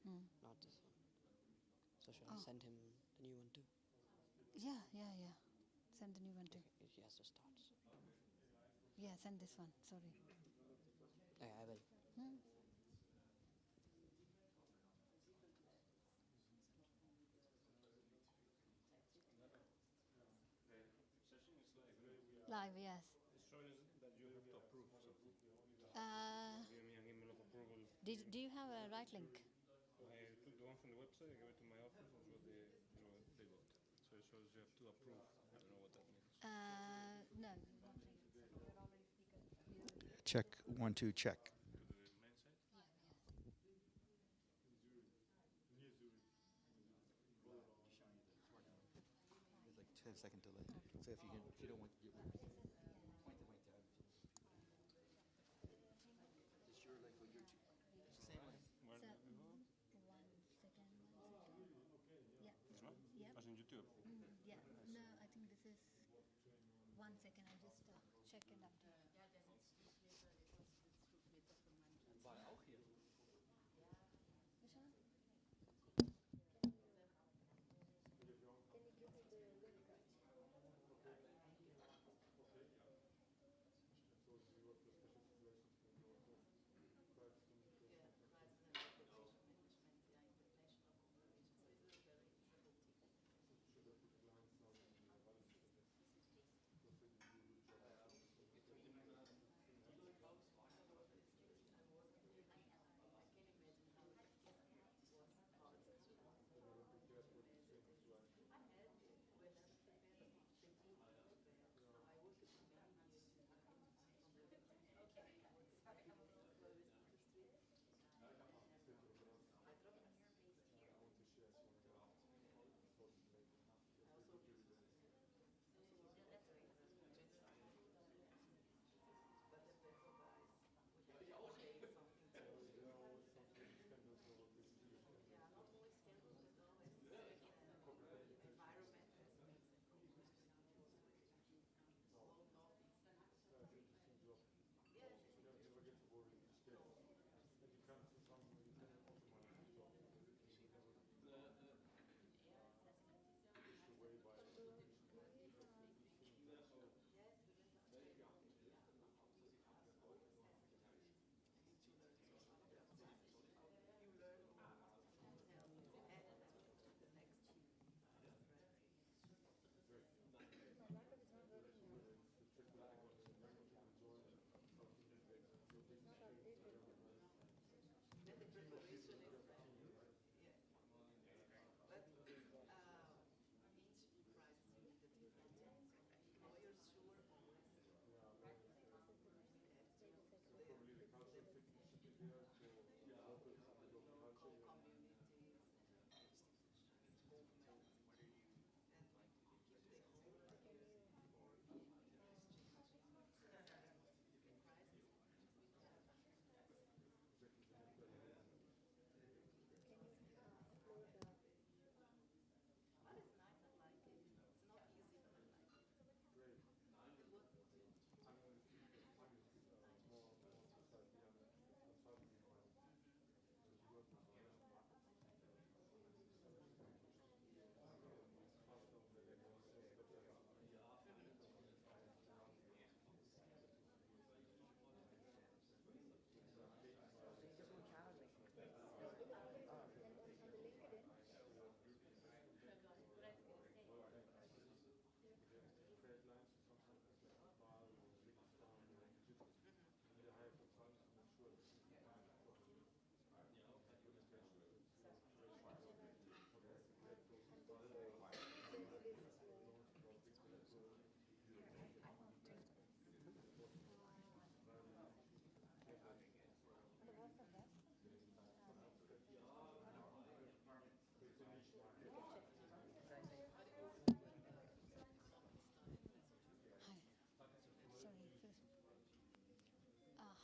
not this one. So should I send him the new one too? Yeah. Send the new one too. Okay, he has to start. So. Yeah, send this one. Sorry. Okay, I will. Live, yes. It's showing us that you have to approve something. Give me an email of approval. Do you have a right link? I took the one from the website, I gave it to my office, and so they got. So it shows you have to approve. I don't know what that means. No. Check 1 2 check. To the main site? It's like 10-second delay. So if you don't want to get point the mic down. Is your like what you're it's the same way. Where So, do we go? 1 second. Yeah. This one? Yeah. As in YouTube? Yeah. No, I think this is 1 second. I just check and update. War auch hier. Which one?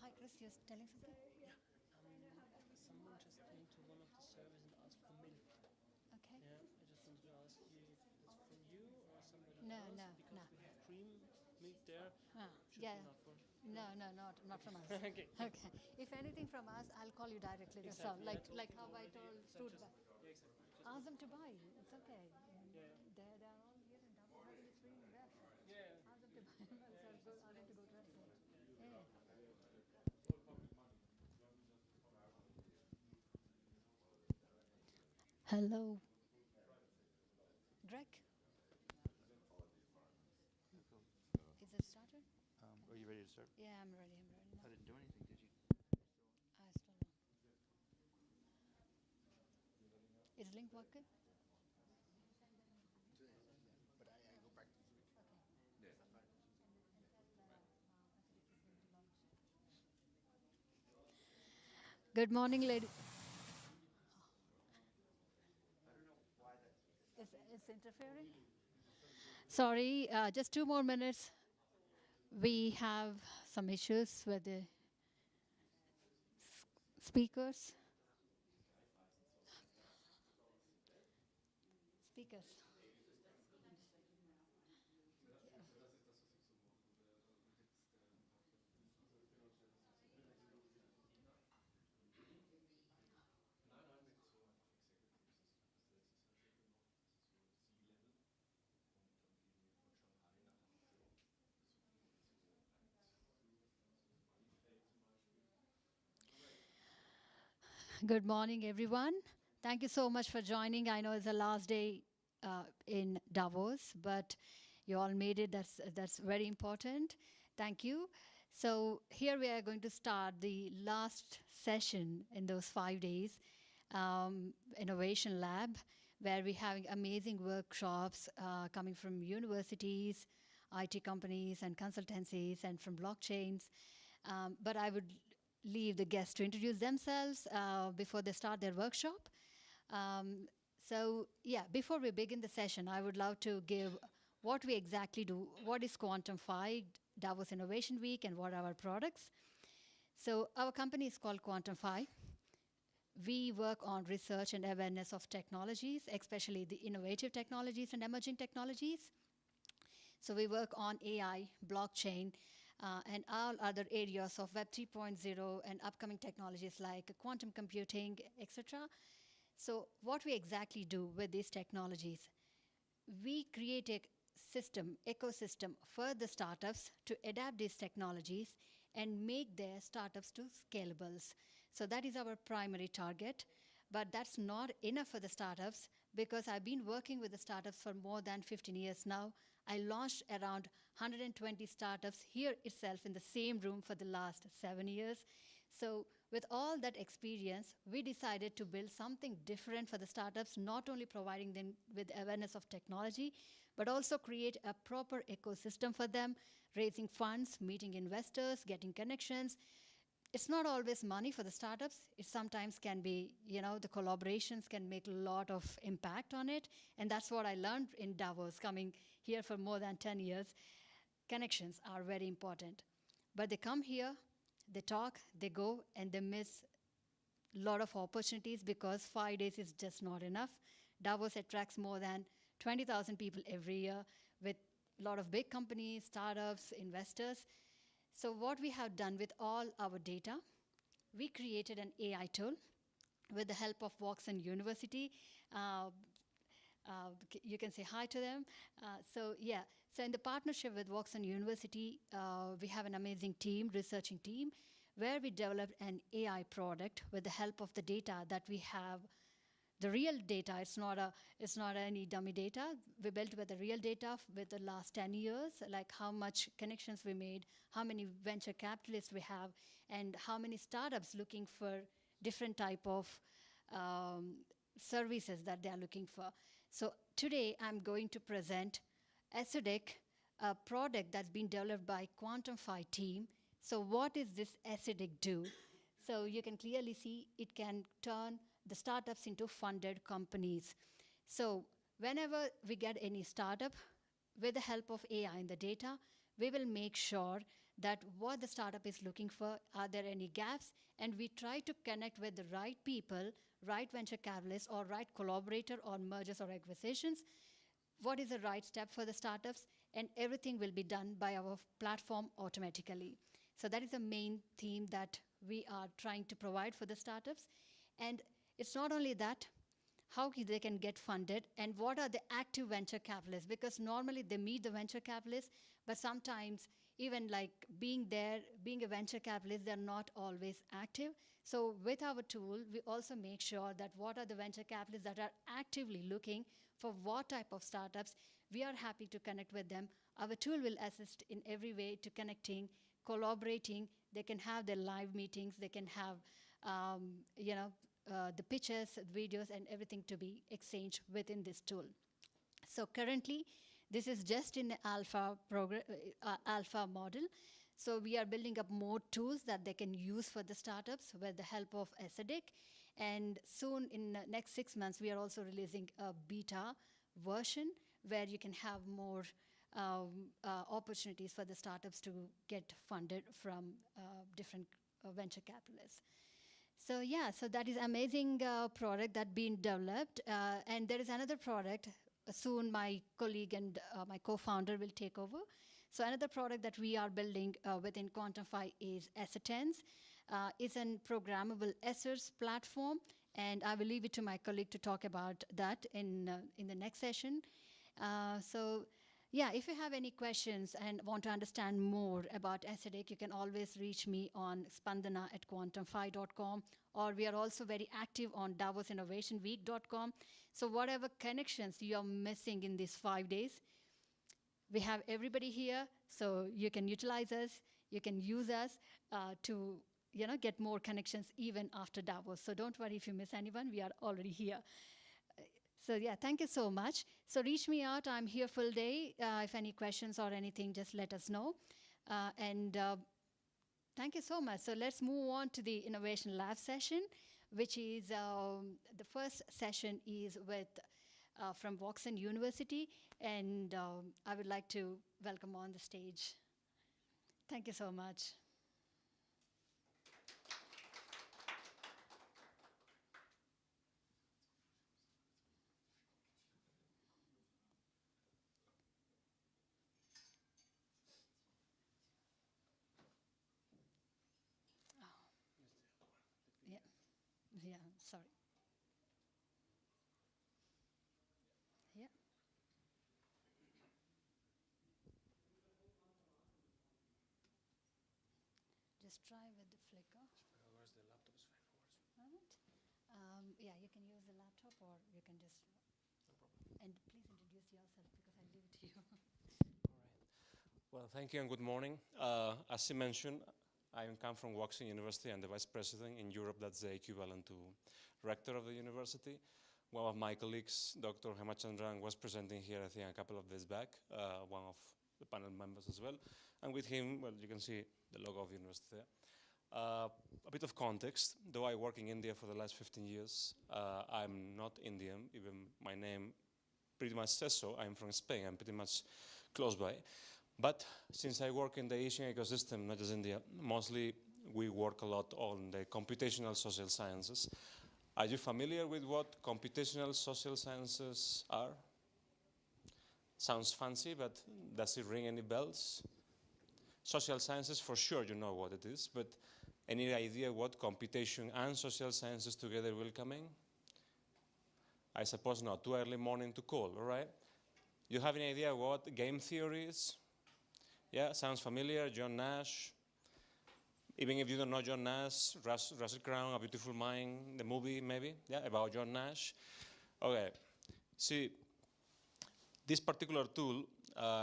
Hi, Chris, you're telling something? Someone just came to one of the servers and asked for milk. Okay. Yeah, I just wanted to ask you if it's from you or somebody No, else. no, because no. we have cream milk there. Ah, Should yeah. be enough for. No, no, not from us. Okay. Okay. If anything from us, I'll call you directly. That's all. Exactly, Like how I told Stuart. Yeah, exactly. Ask them to buy. It's okay. Yeah. They're all here in Davos having this free rest. Yeah. Ask them to buy. Ask them to go to restaurant. Yeah. Hello. Greg, is it started? Are you ready to start? Yeah, I'm ready. I'm ready. I didn't do anything, did you? I still know. Is link working? But I go back this week. Okay. Yeah. Good morning, lady. It's interfering? Sorry, just 2 more minutes. We have some issues with the speakers. Speakers. Good morning, everyone. Thank you so much for joining. I know it's the last day in Davos, but you all made it. That's very important. Thank you. So here we are going to start the last session in those 5 days, Innovation Lab, where we're having amazing workshops coming from universities, IT companies, and consultancies, and from blockchains. But I would leave the guests to introduce themselves before they start their workshop. So yeah, before we begin the session, I would love to give what we exactly do, what is Quantum Phi, Davos Innovation Week, and what are our products. So our company is called Quantum Phi. We work on research and awareness of technologies, especially the innovative technologies and emerging technologies. So we work on AI, blockchain, and all other areas of Web 3.0 and upcoming technologies like quantum computing, etc. So what we exactly do with these technologies, we create a system, ecosystem for the startups to adapt these technologies and make their startups to scalables. So that is our primary target. But that's not enough for the startups because I've been working with the startups for more than 15 years now. I launched around 120 startups here itself in the same room for the last 7 years. So with all that experience, we decided to build something different for the startups, not only providing them with awareness of technology, but also create a proper ecosystem for them, raising funds, meeting investors, getting connections. It's not always money for the startups. It sometimes can be, the collaborations can make a lot of impact on it. And that's what I learned in Davos, coming here for more than 10 years. Connections are very important. But they come here, they talk, they go, and they miss a lot of opportunities because 5 days is just not enough. Davos attracts more than 20,000 people every year with a lot of big companies, startups, investors. So what we have done with all our data, we created an AI tool with the help of Watson University. You can say hi to them. So in the partnership with Watson University, we have an amazing team, researching team, where we developed an AI product with the help of the data that we have. The real data, it's not any dummy data. We built with the real data with the last 10 years, like how much connections we made, how many venture capitalists we have, and how many startups looking for different type of services that they are looking for. So today I'm going to present Acidic, a product that's been developed by Quantum Phi team. So what is this Acidic do? So you can clearly see it can turn the startups into funded companies. So whenever we get any startup, with the help of AI and the data, we will make sure that what the startup is looking for, are there any gaps, and we try to connect with the right people, right venture capitalists, or right collaborator on mergers or acquisitions. What is the right step for the startups, and everything will be done by our platform automatically. So that is the main theme that we are trying to provide for the startups. And it's not only that, how they can get funded and what are the active venture capitalists, because normally they meet the venture capitalists, but sometimes even like being there, being a venture capitalist, they're not always active. So with our tool, we also make sure that what are the venture capitalists that are actively looking for what type of startups, we are happy to connect with them. Our tool will assist in every way to connecting, collaborating. They can have their live meetings, they can have, the pictures, videos, and everything to be exchanged within this tool. So currently, this is just in the alpha model. So we are building up more tools that they can use for the startups with the help of SEDIC. And soon, in the next 6 months, we are also releasing a beta version where you can have more opportunities for the startups to get funded from different venture capitalists. So yeah, so that is amazing product that being developed. And there is another product, soon my colleague and my co-founder will take over. So another product that we are building within Quantify is Assetens. It's a programmable assets platform, and I will leave it to my colleague to talk about that in the next session. So yeah, if you have any questions and want to understand more about SEDIC, you can always reach me on spandana@quantify.com, or we are also very active on davosinnovationweek.com. So whatever connections you are missing in these 5 days, we have everybody here, so you can utilize us, you can use us to get more connections even after Davos. So don't worry if you miss anyone, we are already here. So yeah, thank you so much. So reach me out, I'm here full day. If any questions or anything, just let us know. Thank you so much. So let's move on to the Innovation Lab session, which is, the first session is with, from Washington University, and I would like to welcome on the stage. Thank you so much. Yeah, sorry. Yeah. Just try with the flicker. Where's the laptop is fine. All right. Yeah, you can use the laptop or you can just. No problem. And please introduce yourself because I leave it to you. All right. Well, thank you and good morning. As you mentioned, I come from Washington University. I'm the vice president in Europe. That's the equivalent to rector of the university. One of my colleagues, Dr. Hemachandran, was presenting here, I think, a couple of days back, one of the panel members as well. And with him, well, you can see the logo of the university there. A bit of context, though I work in India for the last 15 years, I'm not Indian, even my name pretty much says so. I'm from Spain, I'm pretty much close by. But since I work in the Asian ecosystem, not just India, mostly we work a lot on the computational social sciences. Are you familiar with what computational social sciences are? Sounds fancy, but does it ring any bells? Social sciences, for sure you know what it is, but any idea what computation and social sciences together will come in? I suppose not, too early morning to call, all right? You have any idea what game theory is? Yeah, sounds familiar, John Nash. Even if you don't know John Nash, Russell Crowe, A Beautiful Mind, the movie maybe, yeah, about John Nash. Okay, see, this particular tool,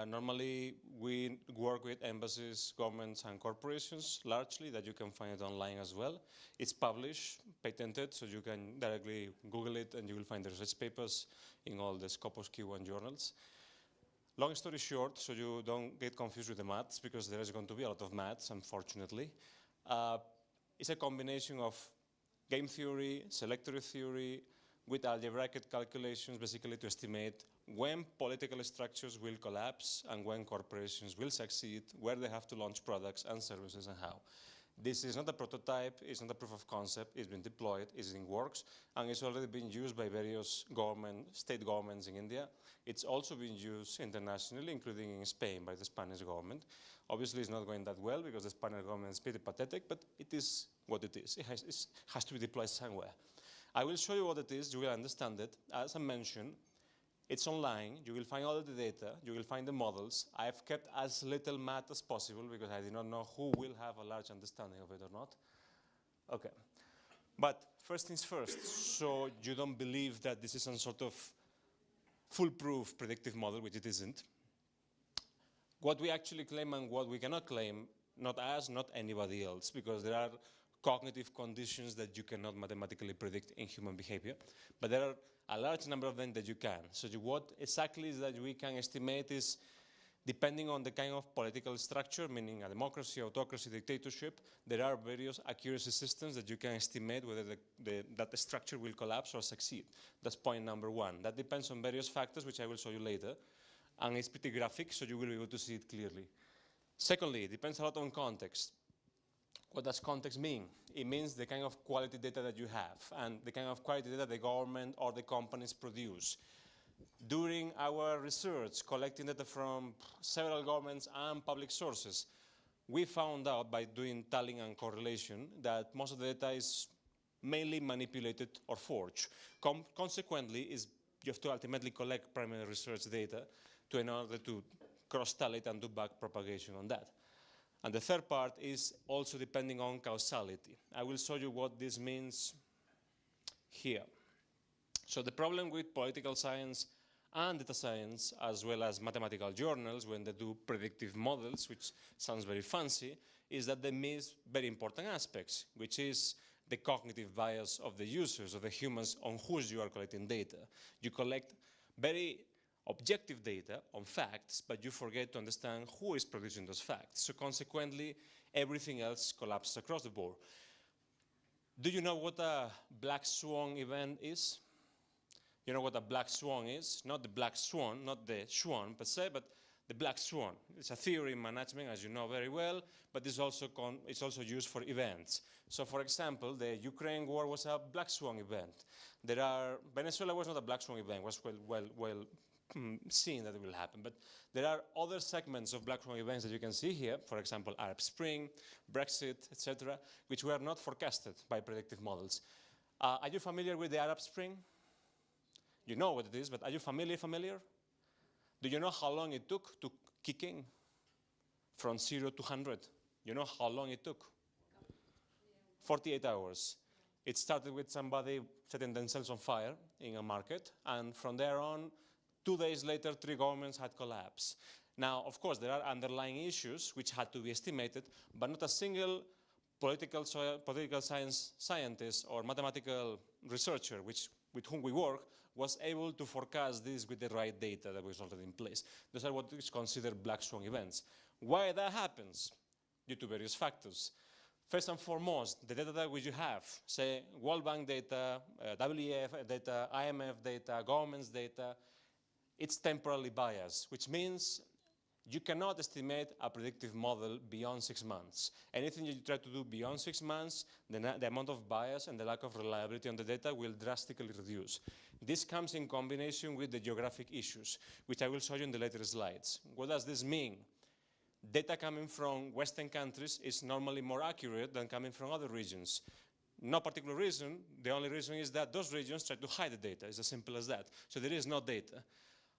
normally we work with embassies, governments, and corporations, largely, that you can find it online as well. It's published, patented, so you can directly Google it and you will find the research papers in all the Scopus Q1 journals. Long story short, so you don't get confused with the maths, because there is going to be a lot of maths, unfortunately. It's a combination of game theory, selectory theory, with algebraic calculations, basically to estimate when political structures will collapse and when corporations will succeed, where they have to launch products and services and how. This is not a prototype, it's not a proof of concept, it's been deployed, it's in works, and it's already been used by various state governments in India. It's also been used internationally, including in Spain by the Spanish government. Obviously, it's not going that well because the Spanish government is pretty pathetic, but it is what it is. It has to be deployed somewhere. I will show you what it is, you will understand it. As I mentioned, it's online, you will find all the data, you will find the models. I've kept as little math as possible because I do not know who will have a large understanding of it or not. Okay, but first things first, so you don't believe that this is some sort of foolproof predictive model, which it isn't. What we actually claim and what we cannot claim, not us, not anybody else, because there are cognitive conditions that you cannot mathematically predict in human behavior, but there are a large number of them that you can. So what exactly is that we can estimate is, depending on the kind of political structure, meaning a democracy, autocracy, dictatorship, there are various accuracy systems that you can estimate whether that the structure will collapse or succeed. That's point number one. That depends on various factors, which I will show you later, and it's pretty graphic, so you will be able to see it clearly. Secondly, it depends a lot on context. What does context mean? It means the kind of quality data that you have and the kind of quality data the government or the companies produce. During our research, collecting data from several governments and public sources, we found out by doing tallying and correlation that most of the data is mainly manipulated or forged. Consequently, you have to ultimately collect primary research data in order to cross-tally it and do back propagation on that. And the third part is also depending on causality. I will show you what this means here. So the problem with political science and data science, as well as mathematical journals, when they do predictive models, which sounds very fancy, is that they miss very important aspects, which is the cognitive bias of the users, of the humans on whose you are collecting data. You collect very objective data on facts, but you forget to understand who is producing those facts. So consequently, everything else collapses across the board. Do you know what a black swan event is? You know what a black swan is? Not the black swan, not the swan per se, but the black swan. It's a theory in management, as you know very well, but it's also used for events. So for example, the Ukraine war was a black swan event. Venezuela was not a black swan event, was well seen that it will happen. But there are other segments of black swan events that you can see here, for example, Arab Spring, Brexit, etc., which were not forecasted by predictive models. Are you familiar with the Arab Spring? You know what it is, but are you familiar? Do you know how long it took to kick in from 0 to 100? You know how long it took? 48 hours. It started with somebody setting themselves on fire in a market, and from there on, 2 days later, 3 governments had collapsed. Now, of course, there are underlying issues which had to be estimated, but not a single political science scientist or mathematical researcher with whom we work was able to forecast this with the right data that was already in place. Those are what is considered black swan events. Why that happens? Due to various factors. First and foremost, the data that you have, say World Bank data, WEF data, IMF data, government's data, it's temporally biased, which means you cannot estimate a predictive model beyond 6 months. Anything you try to do beyond 6 months, the amount of bias and the lack of reliability on the data will drastically reduce. This comes in combination with the geographic issues, which I will show you in the later slides. What does this mean? Data coming from Western countries is normally more accurate than coming from other regions. No particular reason, the only reason is that those regions try to hide the data. It's as simple as that. So there is no data.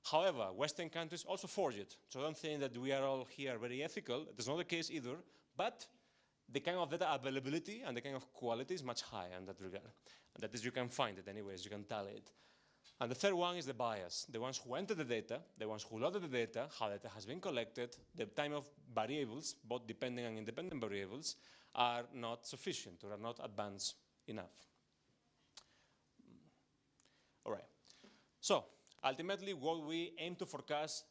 However, Western countries also forge it. So don't think that we are all here very ethical. That's not the case either. But the kind of data availability and the kind of quality is much higher in that regard. And that is, you can find it anyways, you can tally it. And the third one is the bias. The ones who enter the data, the ones who loaded the data, how data has been collected, the time of variables, both dependent and independent variables, are not sufficient or are not advanced enough. All right. So, ultimately, what we aim to forecast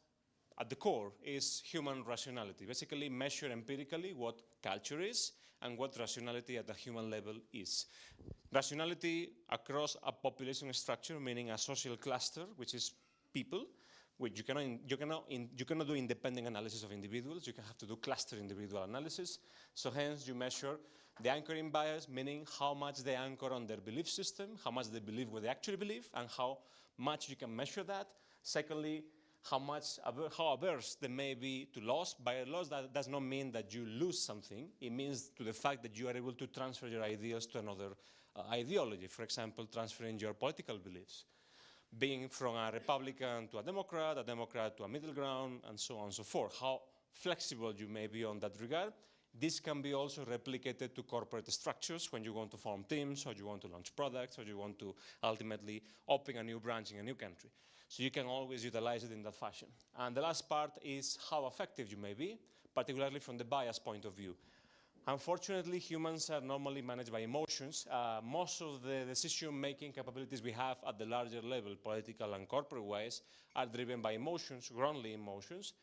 at the core is human rationality. Basically, measure empirically what culture is and what rationality at the human level is. Rationality across a population structure, meaning a social cluster, which is people, which you cannot do independent analysis of individuals. You have to do cluster individual analysis. So hence you measure the anchoring bias, meaning how much they anchor on their belief system, how much they believe what they actually believe, and how much you can measure that. Secondly, how averse they may be to loss. By a loss, that does not mean that you lose something. It means to the fact that you are able to transfer your ideas to another ideology. For example, transferring your political beliefs, being from a Republican to a Democrat to a middle ground, and so on and so forth. How flexible you may be on that regard. This can be also replicated to corporate structures when you want to form teams, or you want to launch products, or you want to ultimately open a new branch in a new country. So you can always utilize it in that fashion. And the last part is how effective you may be, particularly from the bias point of view. Unfortunately, humans are normally managed by emotions. Most of the decision-making capabilities we have at the larger level, political and corporate-wise, are driven by emotions, wrongly emotions,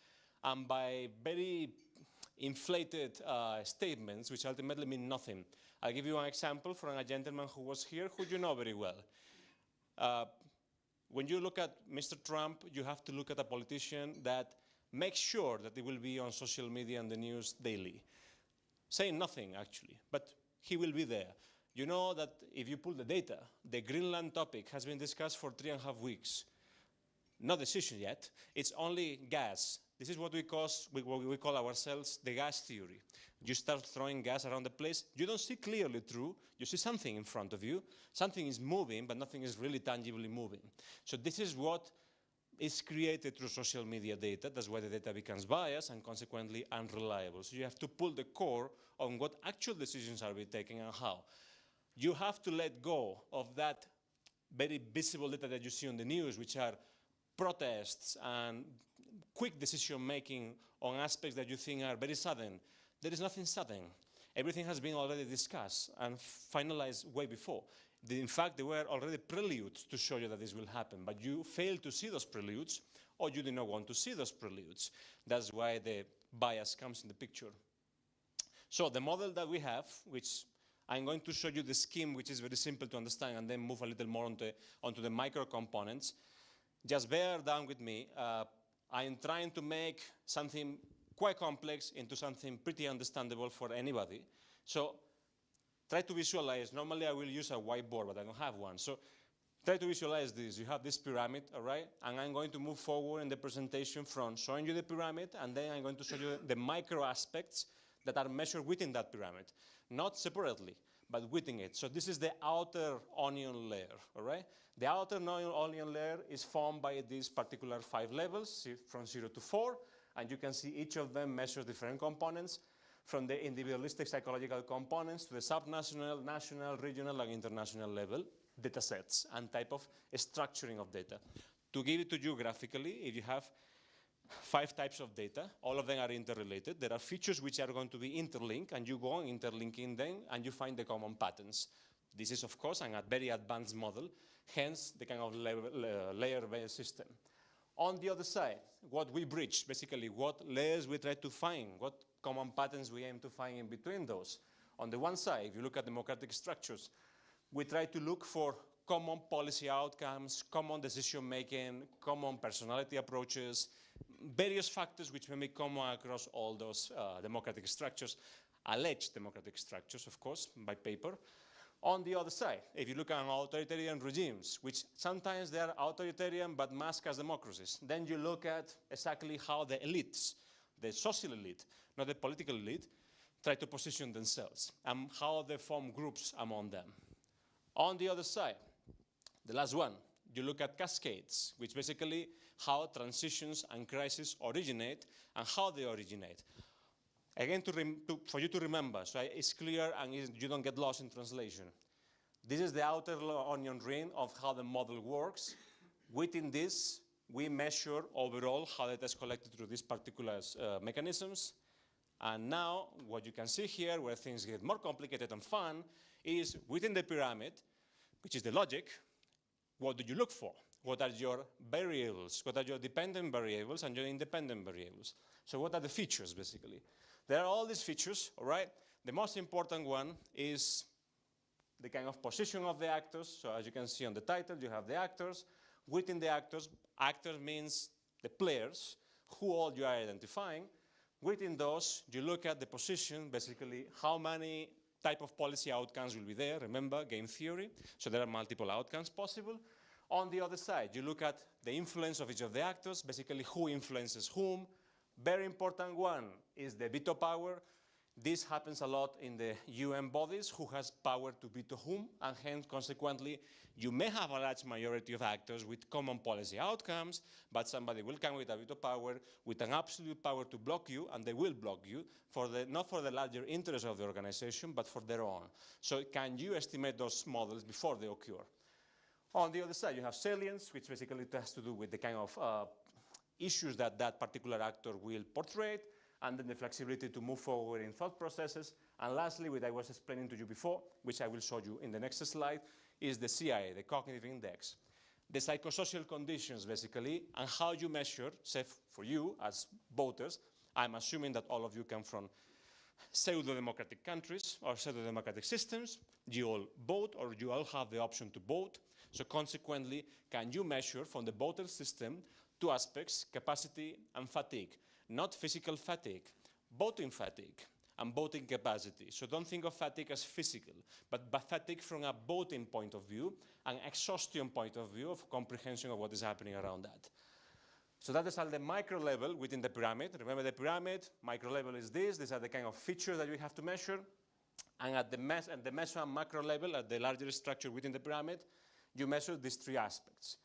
and by very inflated statements, which ultimately mean nothing. I'll give you an example from a gentleman who was here, who you know very well. When you look at Mr. Trump, you have to look at a politician that makes sure that he will be on social media and the news daily. Saying nothing, actually, but he will be there. You know that if you pull the data, the Greenland topic has been discussed for 3.5 weeks. No decision yet. It's only gas. This is what we call ourselves the gas theory. You start throwing gas around the place. You don't see clearly through. You see something in front of you. Something is moving, but nothing is really tangibly moving. So this is what is created through social media data. That's why the data becomes biased and consequently unreliable. So you have to pull the core on what actual decisions are being taken and how. You have to let go of that very visible data that you see on the news, which are protests and quick decision-making on aspects that you think are very sudden. There is nothing sudden. Everything has been already discussed and finalized way before. In fact, there were already preludes to show you that this will happen, but you failed to see those preludes, or you did not want to see those preludes. That's why the bias comes in the picture. So the model that we have, which I'm going to show you the scheme, which is very simple to understand, and then move a little more onto the micro components. Just bear down with me. I'm trying to make something quite complex into something pretty understandable for anybody. So try to visualize. Normally I will use a whiteboard, but I don't have one. So try to visualize this. You have this pyramid, all right? And I'm going to move forward in the presentation from showing you the pyramid, and then I'm going to show you the micro aspects that are measured within that pyramid. Not separately, but within it. So this is the outer onion layer, all right? The outer onion layer is formed by these particular 5 levels, from 0 to 4, and you can see each of them measures different components, from the individualistic psychological components to the subnational, national, regional, and international level data sets and type of structuring of data. To give it to you graphically, if you have 5 types of data, all of them are interrelated. There are features which are going to be interlinked, and you go on interlinking them, and you find the common patterns. This is, of course, a very advanced model, hence the kind of layer-based system. On the other side, what we bridge, basically, what layers we try to find, what common patterns we aim to find in between those. On the one side, if you look at democratic structures, we try to look for common policy outcomes, common decision-making, common personality approaches, various factors which may be common across all those democratic structures, alleged democratic structures, of course, by paper. On the other side, if you look at authoritarian regimes, which sometimes they are authoritarian but mask as democracies, then you look at exactly how the elites, the social elite, not the political elite, try to position themselves and how they form groups among them. On the other side, the last one, you look at cascades, which basically how transitions and crises originate and how they originate. Again, for you to remember, so it's clear and you don't get lost in translation. This is the outer onion ring of how the model works. Within this, we measure overall how data is collected through these particular mechanisms. And now, what you can see here, where things get more complicated and fun, is within the pyramid, which is the logic, what do you look for? What are your variables? What are your dependent variables and your independent variables? So what are the features, basically? There are all these features, all right? The most important one is the kind of position of the actors. So as you can see on the title, you have the actors. Within the actors, actors means the players, who all you are identifying. Within those, you look at the position, basically how many type of policy outcomes will be there. Remember, game theory, so there are multiple outcomes possible. On the other side, you look at the influence of each of the actors, basically who influences whom. Very important one is the veto power. This happens a lot in the UN bodies, who has power to veto whom, and hence, consequently, you may have a large majority of actors with common policy outcomes, but somebody will come with a veto power, with an absolute power to block you, and they will block you, not for the larger interest of the organization, but for their own. So can you estimate those models before they occur? On the other side, you have salience, which basically has to do with the kind of issues that that particular actor will portray, and then the flexibility to move forward in thought processes. And lastly, what I was explaining to you before, which I will show you in the next slide, is the CIA, the cognitive index. The psychosocial conditions, basically, and how you measure, say for you as voters, I'm assuming that all of you come from pseudo-democratic countries or pseudo-democratic systems. You all vote, or you all have the option to vote. So consequently, can you measure from the voter system two aspects, capacity and fatigue? Not physical fatigue, voting fatigue and voting capacity. So don't think of fatigue as physical, but fatigue from a voting point of view, an exhaustion point of view of comprehension of what is happening around that. So that is at the micro level within the pyramid. Remember the pyramid, micro level is this. These are the kind of features that we have to measure. And at the meso and macro level, at the larger structure within the pyramid, you measure these three aspects.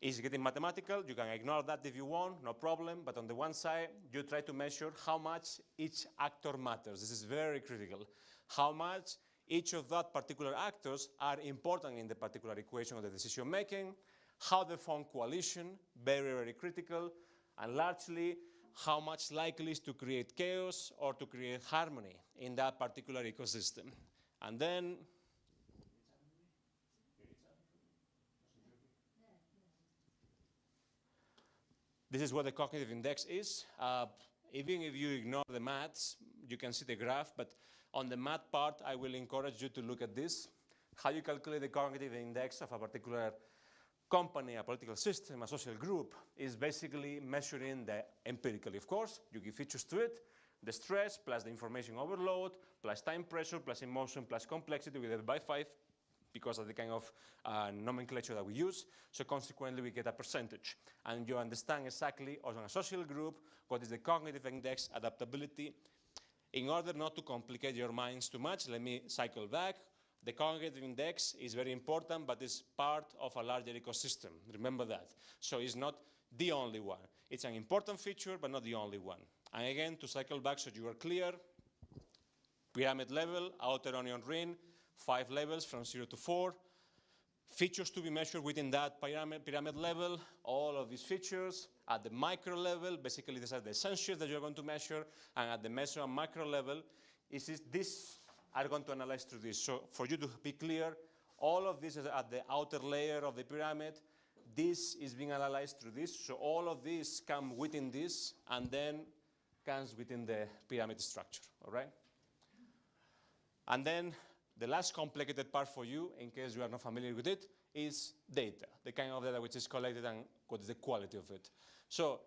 Is getting mathematical, you can ignore that if you want, no problem, but on the one side, you try to measure how much each actor matters. This is very critical. How much each of that particular actors are important in the particular equation of the decision making, how they form coalition, very, very critical, and largely, how much likely is to create chaos or to create harmony in that particular ecosystem. And then, this is what the cognitive index is. Even if you ignore the maths, you can see the graph, but on the math part, I will encourage you to look at this. How you calculate the cognitive index of a particular company, a political system, a social group, is basically measuring the empirically, of course. You give features to it, the stress plus the information overload, plus time pressure, plus emotion, plus complexity divided by 5, because of the kind of nomenclature that we use. So consequently, we get a percentage. And you understand exactly, on a social group, what is the cognitive index, adaptability. In order not to complicate your minds too much, let me cycle back. The cognitive index is very important, but it's part of a larger ecosystem. Remember that. So it's not the only one. It's an important feature, but not the only one. And again, to cycle back so you are clear, pyramid level, outer onion ring, 5 levels from 0 to 4. Features to be measured within that pyramid level, all of these features. At the micro level, basically these are the essentials that you're going to measure, and at the meso and macro level, these are going to analyze through this. So for you to be clear, all of this is at the outer layer of the pyramid. This is being analyzed through this. So all of this come within this, and then comes within the pyramid structure, all right? And then the last complicated part for you, in case you are not familiar with it, is data, the kind of data which is collected and what is the quality of it. So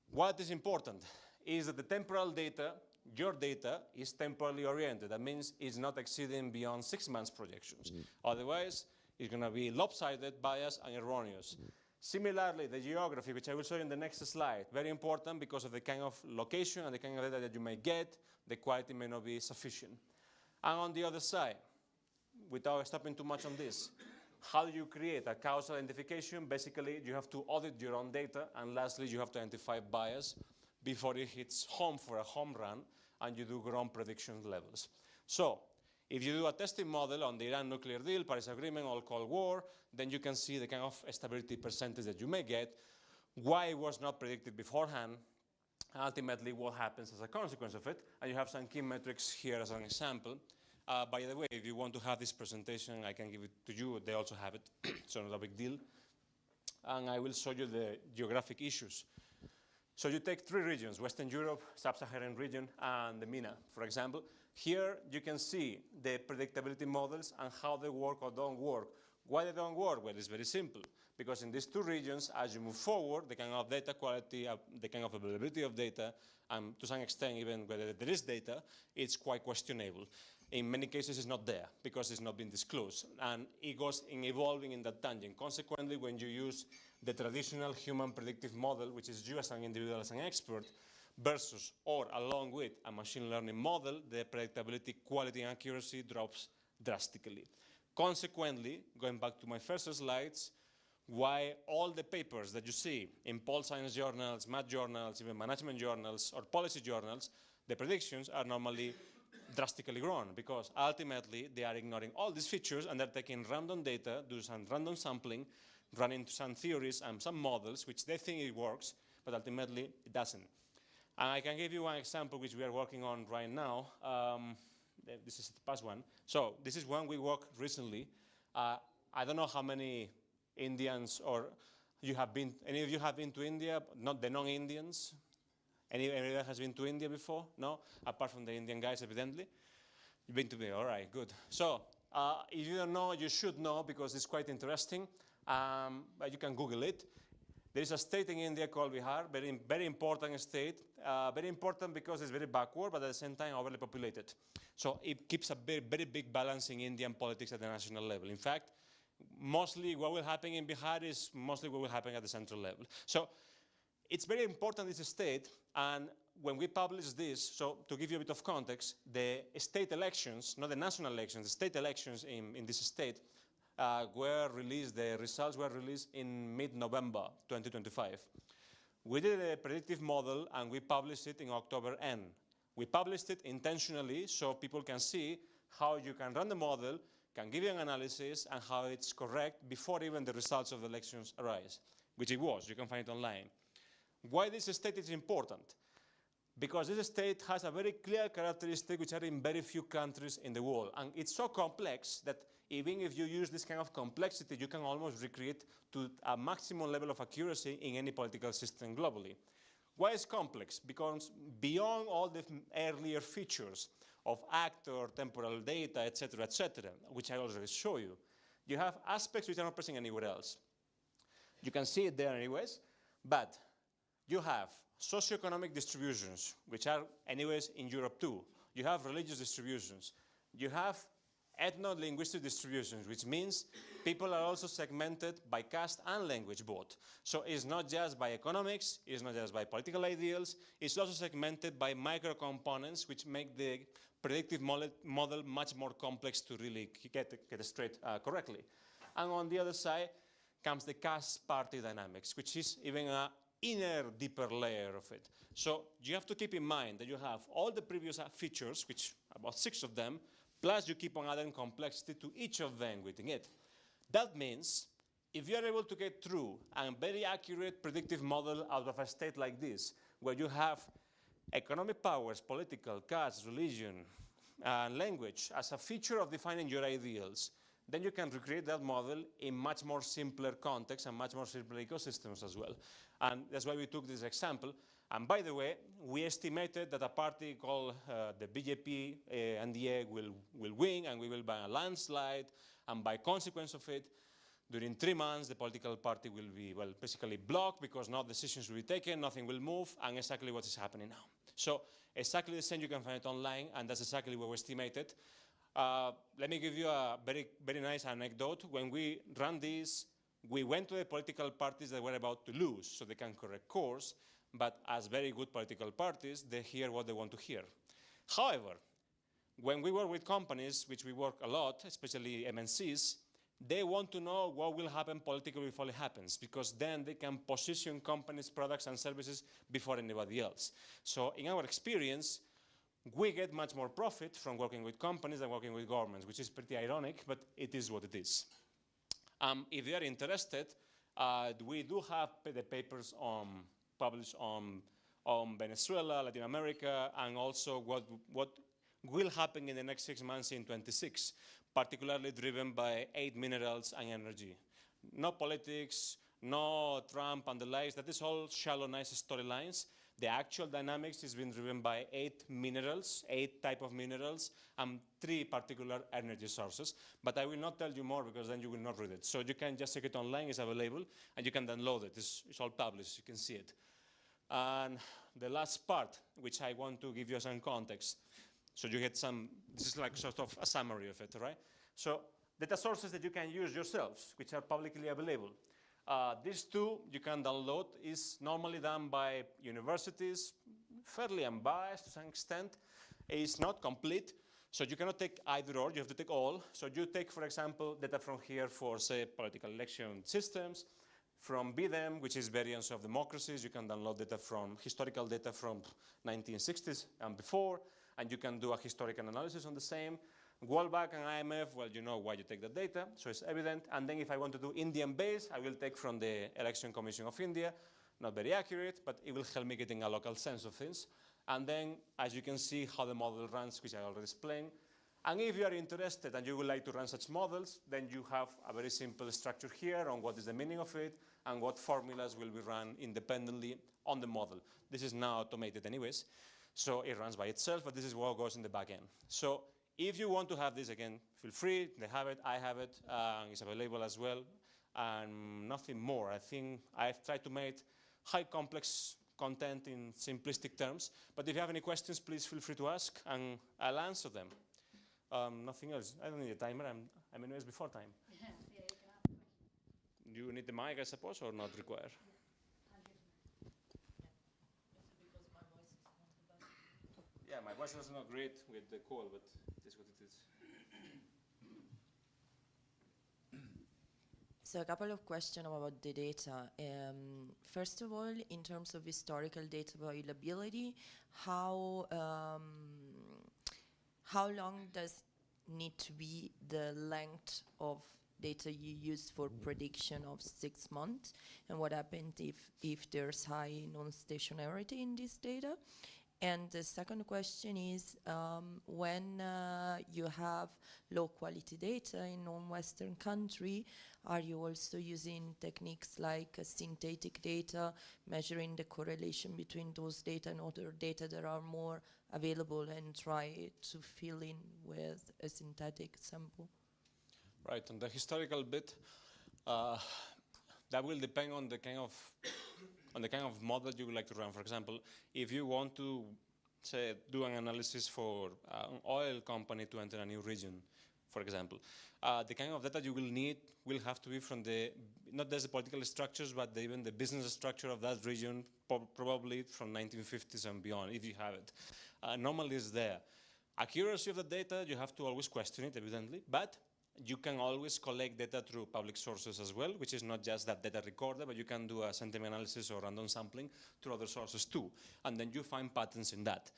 what is important is that the temporal data, your data, is temporally oriented. That means it's not exceeding beyond 6 months projections. Otherwise, it's going to be lopsided, biased, and erroneous. Similarly, the geography, which I will show you in the next slide, very important because of the kind of location and the kind of data that you may get, the quality may not be sufficient. And on the other side, without stopping too much on this, how do you create a causal identification? Basically, you have to audit your own data, and lastly, you have to identify bias before it hits home for a home run, and you do ground prediction levels. So, if you do a testing model on the Iran nuclear deal, Paris Agreement, or Cold War, then you can see the kind of stability percentage that you may get, why it was not predicted beforehand, and ultimately what happens as a consequence of it. And you have some key metrics here as an example. By the way, if you want to have this presentation, I can give it to you. They also have it, so not a big deal. And I will show you the geographic issues. So you take 3 regions, Western Europe, Sub-Saharan region, and the MENA, for example. Here you can see the predictability models and how they work or don't work Why they don't work? Well, it's very simple. Because in these two regions, as you move forward, the kind of data quality, the kind of availability of data, and to some extent even whether there is data, it's quite questionable. In many cases, it's not there because it's not been disclosed. And it goes in evolving in that tangent. Consequently, when you use the traditional human predictive model, which is you as an individual, as an expert, versus or along with a machine learning model, the predictability, quality, and accuracy drops drastically. Consequently, going back to my first slides, why all the papers that you see in pol science journals, math journals, even management journals, or policy journals, the predictions are normally drastically wrong, because ultimately they are ignoring all these features and they're taking random data, do some random sampling, running some theories and some models, which they think it works, but ultimately it doesn't. And I can give you one example which we are working on right now. This is the past one. So this is one we worked recently. I don't know how many Indians or you have been, any of you have been to India, not the non-Indians? Anyone has been to India before? No? Apart from the Indian guys, evidently. You've been to India, all right, good. So if you don't know, you should know because it's quite interesting. But you can Google it. There is a state in India called Bihar, very important state. Very important because it's very backward, but at the same time overly populated. So it keeps a very big balance in Indian politics at the national level. In fact, mostly what will happen in Bihar is mostly what will happen at the central level. So it's very important, this state, and when we publish this, so to give you a bit of context, the state elections, not the national elections, the state elections in this state were released, the results were released in mid-November 2025. We did a predictive model and we published it in October end. We published it intentionally so people can see how you can run the model, can give you an analysis and how it's correct before even the results of the elections arise, which it was. You can find it online. Why this state is important? Because this state has a very clear characteristic which are in very few countries in the world. And it's so complex that even if you use this kind of complexity, you can almost recreate to a maximum level of accuracy in any political system globally. Why is complex? Because beyond all the earlier features of actor, temporal data, etc., which I already show you, you have aspects which are not present anywhere else. You can see it there anyways, but you have socioeconomic distributions, which are anyways in Europe too. You have religious distributions. You have ethno-linguistic distributions, which means people are also segmented by caste and language both. So it's not just by economics, it's not just by political ideals, it's also segmented by micro-components which make the predictive model much more complex to really get it straight correctly. And on the other side comes the caste party dynamics, which is even an inner, deeper layer of it. So you have to keep in mind that you have all the previous features, which about 6 of them, plus you keep on adding complexity to each of them within it. That means if you are able to get through a very accurate predictive model out of a state like this, where you have economic powers, political, caste, religion, and language as a feature of defining your ideals, then you can recreate that model in much more simpler context and much more simpler ecosystems as well. And that's why we took this example. And by the way, we estimated that a party called the BJP NDA will win, and we will by a landslide, and by consequence of it, during 3 months, the political party will be, well, basically blocked because no decisions will be taken, nothing will move, and exactly what is happening now. So exactly the same, you can find it online, and that's exactly what we estimated. Let me give you a very nice anecdote. When we ran this, we went to the political parties that were about to lose, so they can correct course, but as very good political parties, they hear what they want to hear. However, when we work with companies, which we work a lot, especially MNCs, they want to know what will happen politically before it happens, because then they can position companies, products, and services before anybody else. So in our experience, we get much more profit from working with companies than working with governments, which is pretty ironic, but it is what it is. If you are interested, we do have the papers published on Venezuela, Latin America, and also what will happen in the next 6 months in 26, particularly driven by 8 minerals and energy. No politics, no Trump and the likes. That is all shallow, nice storylines. The actual dynamics is being driven by 8 minerals, 8 type of minerals, and 3 particular energy sources. But I will not tell you more because then you will not read it. So you can just check it online, it's available, and you can download it. It's all published, you can see it. And the last part, which I want to give you some context, so you get some, this is like sort of a summary of it, right? So data sources that you can use yourselves, which are publicly available. These two you can download, is normally done by universities, fairly unbiased to some extent. It's not complete, so you cannot take either or, you have to take all. So you take, for example, data from here for, say, political election systems, from BDEM, which is variants of democracies. You can download data from, historical data from 1960s and before, and you can do a historical analysis on the same. World Bank and IMF, well, you know why you take the data, so it's evident. And then if I want to do Indian base, I will take from the Election Commission of India. Not very accurate, but it will help me getting a local sense of things. And then, as you can see, how the model runs, which I already explained. And if you are interested and you would like to run such models, then you have a very simple structure here on what is the meaning of it and what formulas will be run independently on the model. This is now automated anyways, so it runs by itself, but this is what goes in the back end. So if you want to have this, again, feel free, they have it, I have it, it's available as well, and nothing more. I think I've tried to make high complex content in simplistic terms, but if you have any questions, please feel free to ask, and I'll answer them. Nothing else. I don't need a timer, I'm anyways before time. Yeah, you can ask questions. You need the mic, I suppose, or not require? Yeah, my voice is not great with the call, but it is what it is. So a couple of questions about the data. First of all, in terms of historical data availability, how long does need to be the length of data you use for prediction of 6 months? And what happens if there's high non-stationarity in this data? And the second question is, when you have low quality data in non-Western country, are you also using techniques like synthetic data, measuring the correlation between those data and other data that are more available, and try to fill in with a synthetic sample? Right, on the historical bit, that will depend on the kind of model you would like to run. For example, if you want to, say, do an analysis for an oil company to enter a new region, for example, the kind of data you will need will have to be from the, not just the political structures, but even the business structure of that region, probably from 1950s and beyond, if you have it. Normally it's there. Accuracy of the data, you have to always question it, evidently, but you can always collect data through public sources as well, which is not just that data recorder, but you can do a sentiment analysis or random sampling through other sources too. And then you find patterns in that.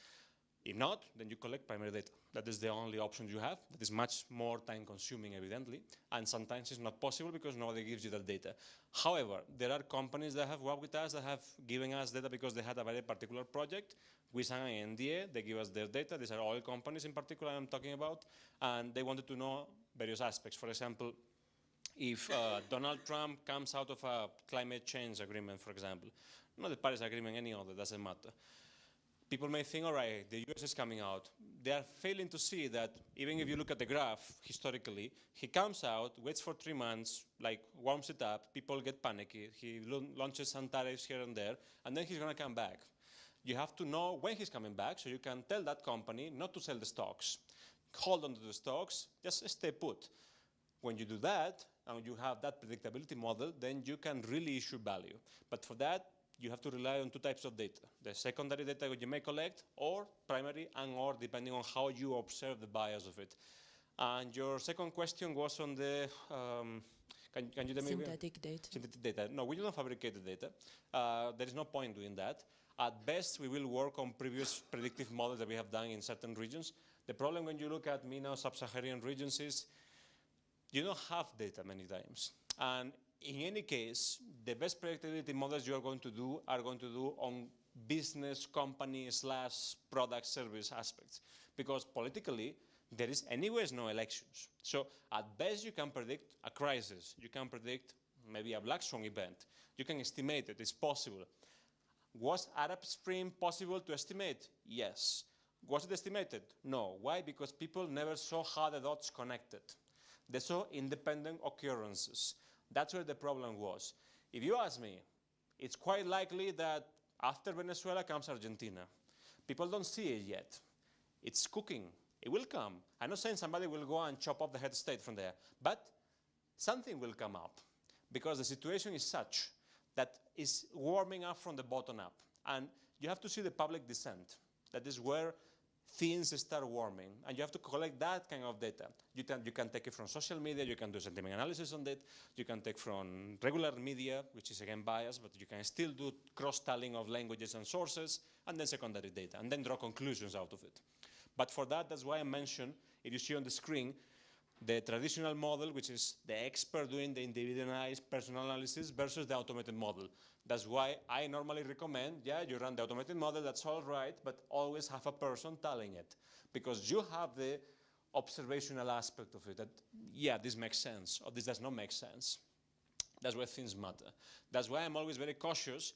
If not, then you collect primary data. That is the only option you have. That is much more time consuming, evidently. And sometimes it's not possible because nobody gives you that data. However, there are companies that have worked with us that have given us data because they had a very particular project. We signed an NDA, they give us their data. These are oil companies in particular I'm talking about. And they wanted to know various aspects. For example, if Donald Trump comes out of a climate change agreement, for example, not the Paris Agreement, any other, doesn't matter. People may think, all right, the US is coming out. They are failing to see that even if you look at the graph historically, he comes out, waits for 3 months, like warms it up, people get panicky, he launches some tariffs here and there, and then he's going to come back. You have to know when he's coming back, so you can tell that company not to sell the stocks. Hold on to the stocks, just stay put. When you do that, and you have that predictability model, then you can really issue value. But for that, you have to rely on 2 types of data. The secondary data that you may collect, or primary, and or depending on how you observe the bias of it. And your second question was on the, can you tell me? Synthetic data. Synthetic data. No, we don't fabricate the data. There is no point doing that. At best, we will work on previous predictive models that we have done in certain regions. The problem when you look at MENA sub-Saharan regions is you don't have data many times. And in any case, the best predictability models you are going to do on business, company, / product service aspects. Because politically, there is anyways no elections. So at best, you can predict a crisis. You can predict maybe a black swan event. You can estimate it, it's possible. Was Arab Spring possible to estimate? Yes. Was it estimated? No. Why? Because people never saw how the dots connected. They saw independent occurrences. That's where the problem was. If you ask me, it's quite likely that after Venezuela comes Argentina. People don't see it yet. It's cooking. It will come. I'm not saying somebody will go and chop off the head state from there, but something will come up because the situation is such that it's warming up from the bottom up. And you have to see the public dissent. That is where things start warming, and you have to collect that kind of data. You can take it from social media, you can do sentiment analysis on it, you can take from regular media, which is again biased, but you can still do cross-tallying of languages and sources, and then secondary data, and then draw conclusions out of it. But for that, that's why I mentioned, if you see on the screen, the traditional model, which is the expert doing the individualized personal analysis versus the automated model. That's why I normally recommend, yeah, you run the automated model, that's all right, but always have a person telling it. Because you have the observational aspect of it, that, yeah, this makes sense, or this does not make sense. That's where things matter. That's why I'm always very cautious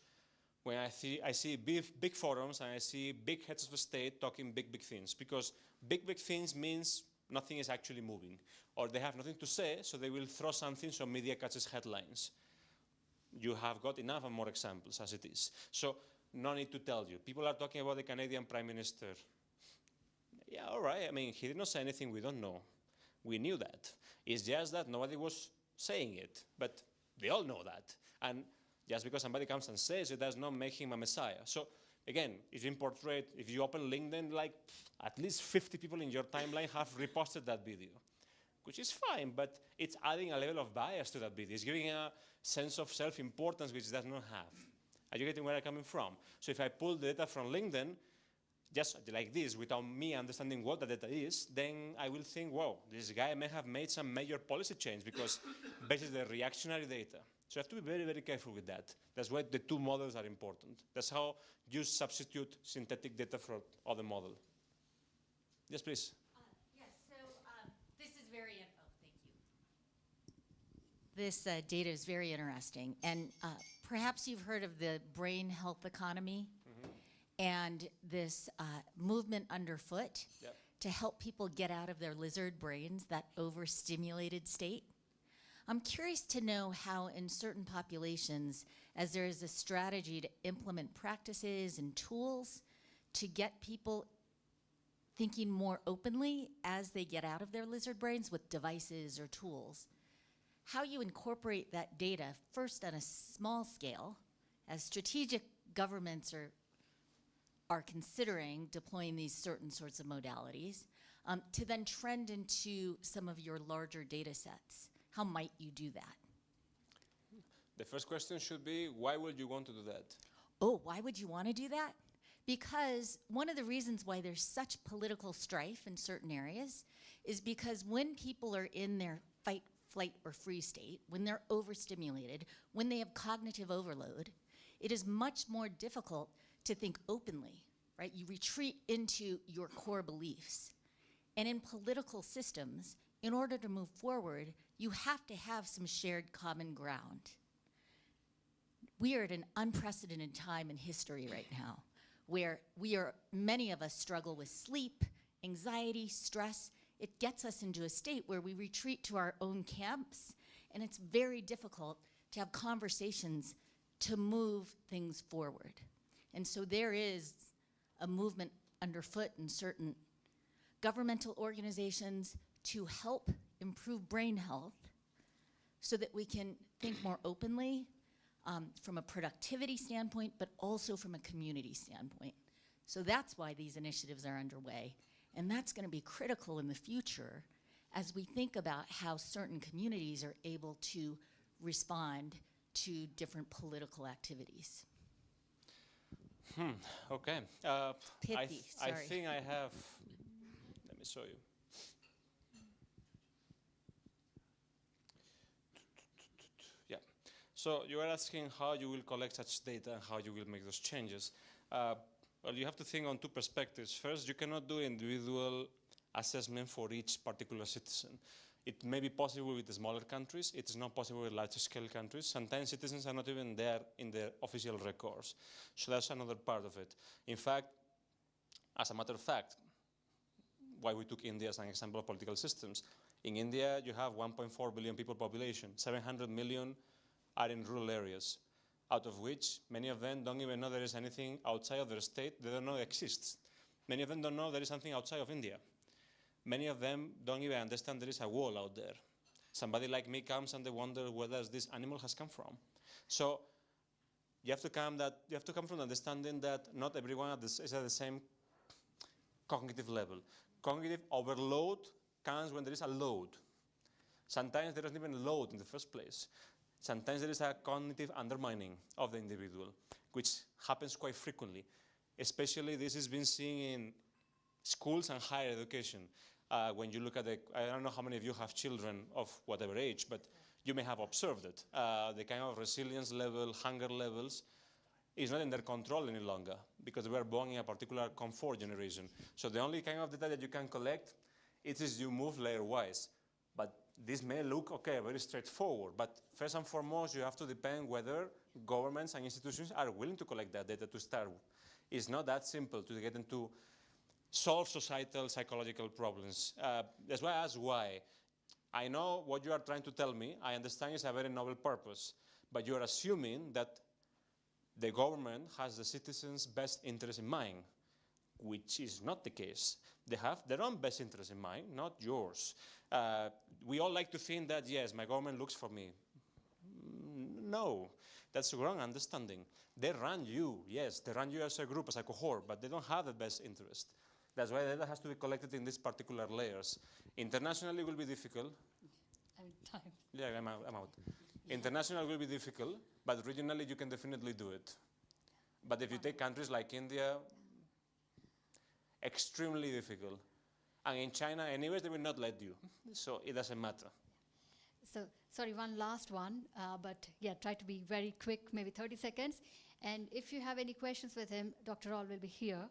when I see big forums and I see big heads of state talking big things. Because big things means nothing is actually moving. Or they have nothing to say, so they will throw something so media catches headlines. You have got enough and more examples as it is. So no need to tell you. People are talking about the Canadian Prime Minister. Yeah, all right. I mean, he did not say anything we don't know. We knew that. It's just that nobody was saying it. But they all know that. And just because somebody comes and says it does not make him a messiah. So again, if you open LinkedIn, like at least 50 people in your timeline have reposted that video, which is fine, but it's adding a level of bias to that video. It's giving a sense of self-importance which it does not have. Are you getting where I'm coming from? So if I pull the data from LinkedIn, just like this, without me understanding what the data is, then I will think, wow, this guy may have made some major policy change because based on the reactionary data. So you have to be very, very careful with that. That's why the two models are important. That's how you substitute synthetic data for other model. Yes, please. Yes, so this is very, thank you. This data is very interesting. And perhaps you've heard of the brain health economy and this movement underfoot to help people get out of their lizard brains, that overstimulated state. I'm curious to know how in certain populations, as there is a strategy to implement practices and tools to get people thinking more openly as they get out of their lizard brains with devices or tools, how you incorporate that data first on a small scale as strategic governments are considering deploying these certain sorts of modalities to then trend into some of your larger data sets. How might you do that? The first question should be, why would you want to do that? Oh, why would you want to do that? Because one of the reasons why there's such political strife in certain areas is because when people are in their fight, flight, or freeze state, when they're overstimulated, when they have cognitive overload, it is much more difficult to think openly, right? You retreat into your core beliefs. And in political systems, in order to move forward, you have to have some shared common ground. We are at an unprecedented time in history right now, where many of us struggle with sleep, anxiety, stress. It gets us into a state where we retreat to our own camps, and it's very difficult to have conversations to move things forward. And so there is a movement underfoot in certain governmental organizations to help improve brain health so that we can think more openly from a productivity standpoint, but also from a community standpoint. So that's why these initiatives are underway. And that's going to be critical in the future as we think about how certain communities are able to respond to different political activities. Okay. Pithy, I sorry. think I have, let me show you. Yeah. So you are asking how you will collect such data and how you will make those changes. Well, you have to think on two perspectives. First, you cannot do individual assessment for each particular citizen. It may be possible with the smaller countries. It is not possible with larger scale countries. Sometimes citizens are not even there in the official records. So that's another part of it. In fact, as a matter of fact, why we took India as an example of political systems. In India, you have 1.4 billion people population. 700 million are in rural areas, out of which many of them don't even know there is anything outside of their state. They don't know it exists. Many of them don't know there is something outside of India. Many of them don't even understand there is a wall out there. Somebody like me comes and they wonder where this animal has come from. So you have to come from the understanding that not everyone is at the same cognitive level. Cognitive overload comes when there is a load. Sometimes there isn't even load in the first place. Sometimes there is a cognitive undermining of the individual, which happens quite frequently. Especially this has been seen in schools and higher education. When you look at I don't know how many of you have children of whatever age, but you may have observed it. The kind of resilience level, hunger levels, is not in their control any longer because we are born in a particular comfort generation. So the only kind of data that you can collect is you move layer-wise. But this may look, okay, very straightforward. But first and foremost, you have to depend whether governments and institutions are willing to collect that data to start with. It's not that simple to get into solve societal psychological problems. That's why I ask why. I know what you are trying to tell me. I understand it's a very noble purpose. But you are assuming that the government has the citizens' best interest in mind, which is not the case. They have their own best interest in mind, not yours. We all like to think that, yes, my government looks for me. No, that's a wrong understanding. They run you, yes, they run you as a group, as a cohort, but they don't have the best interest. That's why data has to be collected in these particular layers. Internationally, it will be difficult. Time. Yeah, I'm out. International will be difficult, but regionally you can definitely do it. But if you take countries like India, extremely difficult. And in China, anyways, they will not let you. So it doesn't matter. So, sorry, one last one, but yeah, try to be very quick, maybe 30 seconds. And if you have any questions with him, Dr. All will be here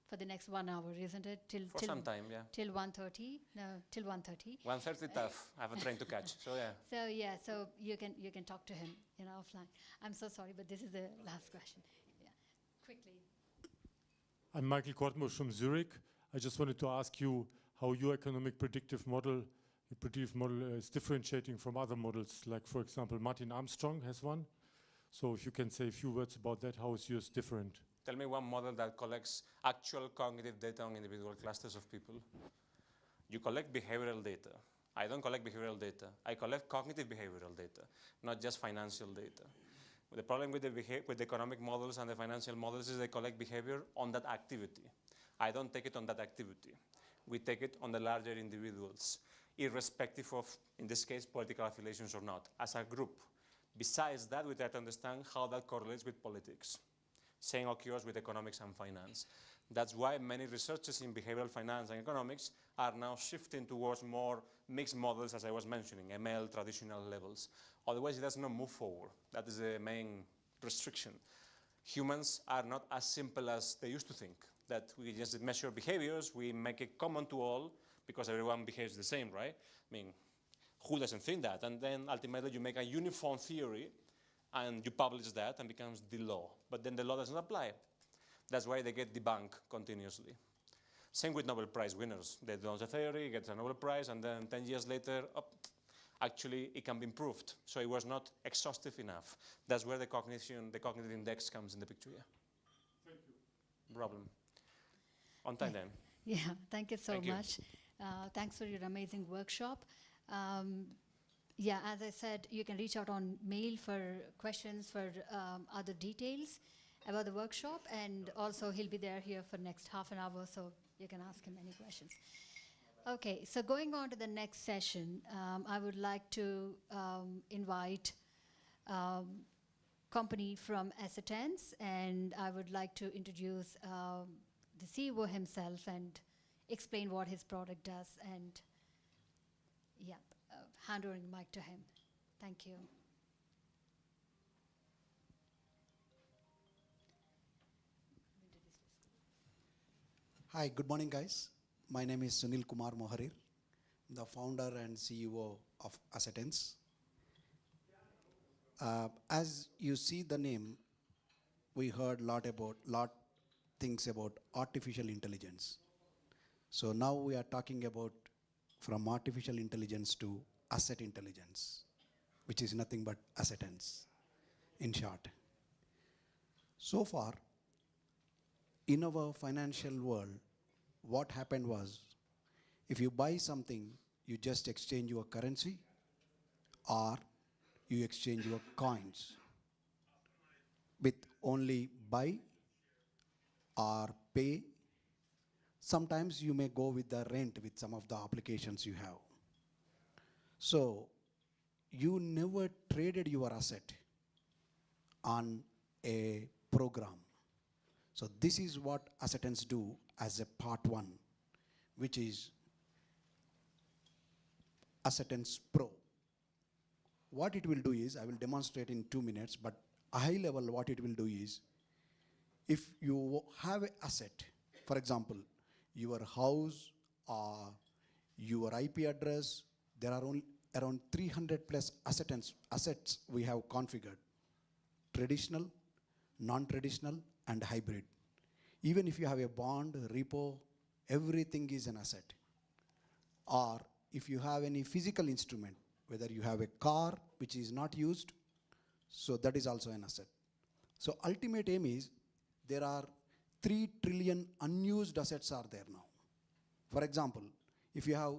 for the next 1 hour, isn't it? For some time, yeah. Till 1:30? No, till 1:30. 1:30 tough. I have a train to catch, so yeah. So yeah, so you can talk to him, offline. I'm so sorry, but this is the last question. Yeah, quickly. I'm Michael Kortmusch from Zurich. I just wanted to ask you how your economic predictive model is differentiating from other models. Like, for example, Martin Armstrong has one. So if you can say a few words about that, how is yours different? Tell me one model that collects actual cognitive data on individual clusters of people. You collect behavioral data. I don't collect behavioral data. I collect cognitive behavioral data, not just financial data. The problem with the economic models and the financial models is they collect behavior on that activity. I don't take it on that activity. We take it on the larger individuals, irrespective of, in this case, political affiliations or not, as a group. Besides that, we try to understand how that correlates with politics. Same occurs with economics and finance. That's why many researchers in behavioral finance and economics are now shifting towards more mixed models, as I was mentioning, ML, traditional levels. Otherwise, it does not move forward. That is the main restriction. Humans are not as simple as they used to think, that we just measure behaviors, we make it common to all, because everyone behaves the same, right? I mean, who doesn't think that? And then ultimately you make a uniform theory and you publish that and becomes the law. But then the law doesn't apply. That's why they get debunked continuously. Same with Nobel Prize winners. They do a theory, gets a Nobel Prize, and then 10 years later, actually it can be improved. So it was not exhaustive enough. That's where the cognitive index comes in the picture. Yeah. Thank you. Problem. On time then. Yeah, thank you so Thank you. much. Thanks for your amazing workshop. Yeah, as I said, you can reach out on mail for questions, for other details about the workshop, and also he'll be there here for next half an hour, so you can ask him any questions. Okay, so going on to the next session, I would like to invite company from Assetens, and I would like to introduce the CEO himself and explain what his product does, and yeah, hand over the mic to him. Thank you. Hi, good morning, guys. My name is Sunil Kumar Moharir. the founder and CEO of Assetens. As you see the name, we heard lot things about artificial intelligence. So now we are talking about from artificial intelligence to asset intelligence, which is nothing but Assetens, in short. So far, in our financial world, what happened was, if you buy something, you just exchange your currency or you exchange your coins with only buy or pay. Sometimes you may go with the rent with some of the applications you have. So you never traded your asset on a program. So this is what Assetens do as a part one, which is Assetens Pro. What it will do is, I will demonstrate in 2 minutes, but a high level what it will do is, if you have an asset, for example, your house or your IP address, there are only around 300 plus assets we have configured. Traditional, non-traditional, and hybrid. Even if you have a bond, repo, everything is an asset. Or if you have any physical instrument, whether you have a car which is not used, so that is also an asset. So ultimate aim is, there are 3 trillion unused assets are there now. For example, if you have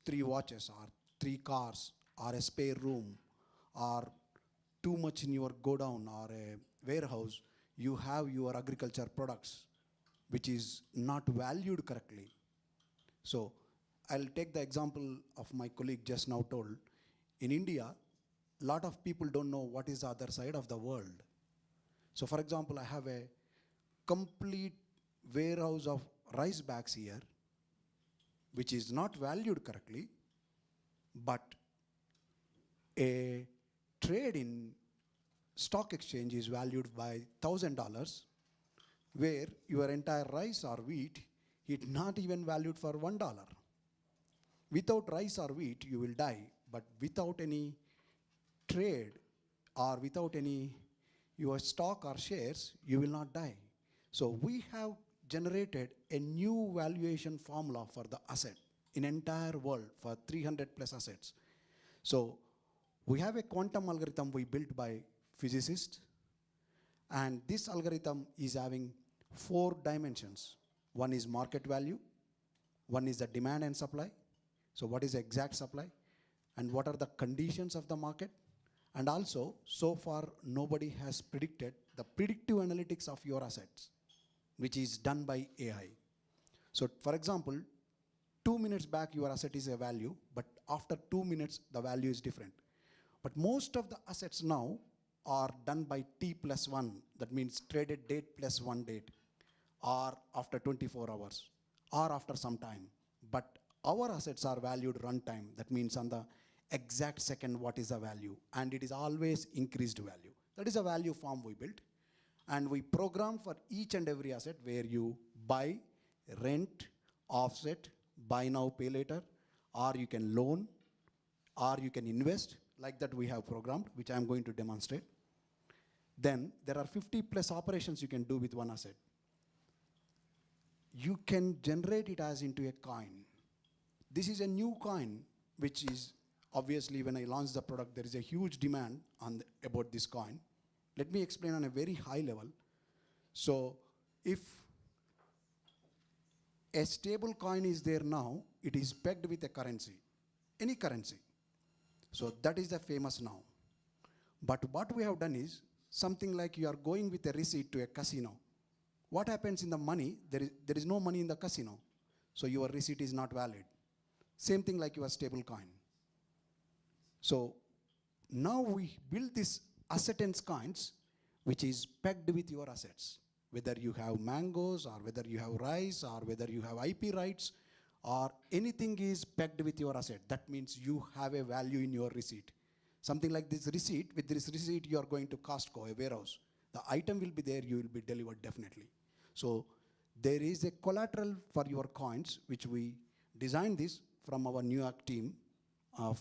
3 watches or 3 cars or a spare room or too much in your godown or a warehouse, you have your agriculture products which is not valued correctly. So I'll take the example of my colleague just now told. In India, a lot of people don't know what is the other side of the world. So for example, I have a complete warehouse of rice bags here, which is not valued correctly, but a trade in stock exchange is valued by $1,000, where your entire rice or wheat is not even valued for $1. Without rice or wheat, you will die, but without any trade or without any your stock or shares, you will not die. So we have generated a new valuation formula for the asset in entire world for 300 plus assets. So we have a quantum algorithm we built by physicists, and this algorithm is having 4 dimensions. One is market value, one is the demand and supply. So what is the exact supply? And what are the conditions of the market? And also, so far, nobody has predicted the predictive analytics of your assets, which is done by AI. So for example, 2 minutes back, your asset is a value, but after 2 minutes, the value is different. But most of the assets now are done by T+1, that means traded date plus 1 date, or after 24 hours, or after some time. But our assets are valued runtime, that means on the exact second what is the value, and it is always increased value. That is a value form we built, and we program for each and every asset where you buy, rent, offset, buy now, pay later, or you can loan, or you can invest, like that we have programmed, which I am going to demonstrate. Then there are 50 plus operations you can do with one asset. You can generate it as into a coin. This is a new coin, which is obviously when I launched the product, there is a huge demand about this coin. Let me explain on a very high level. So if a stable coin is there now, it is pegged with a currency, any currency. So that is the famous now. But what we have done is something like you are going with a receipt to a casino. What happens in the money? There is no money in the casino. So your receipt is not valid. Same thing like your stable coin. So now we build this Assetens coins, which is pegged with your assets. Whether you have mangoes, or whether you have rice, or whether you have IP rights, or anything is pegged with your asset. That means you have a value in your receipt. Something like this receipt, with this receipt you are going to Costco, a warehouse. The item will be there, you will be delivered definitely. So there is a collateral for your coins, which we designed this from our New York team of,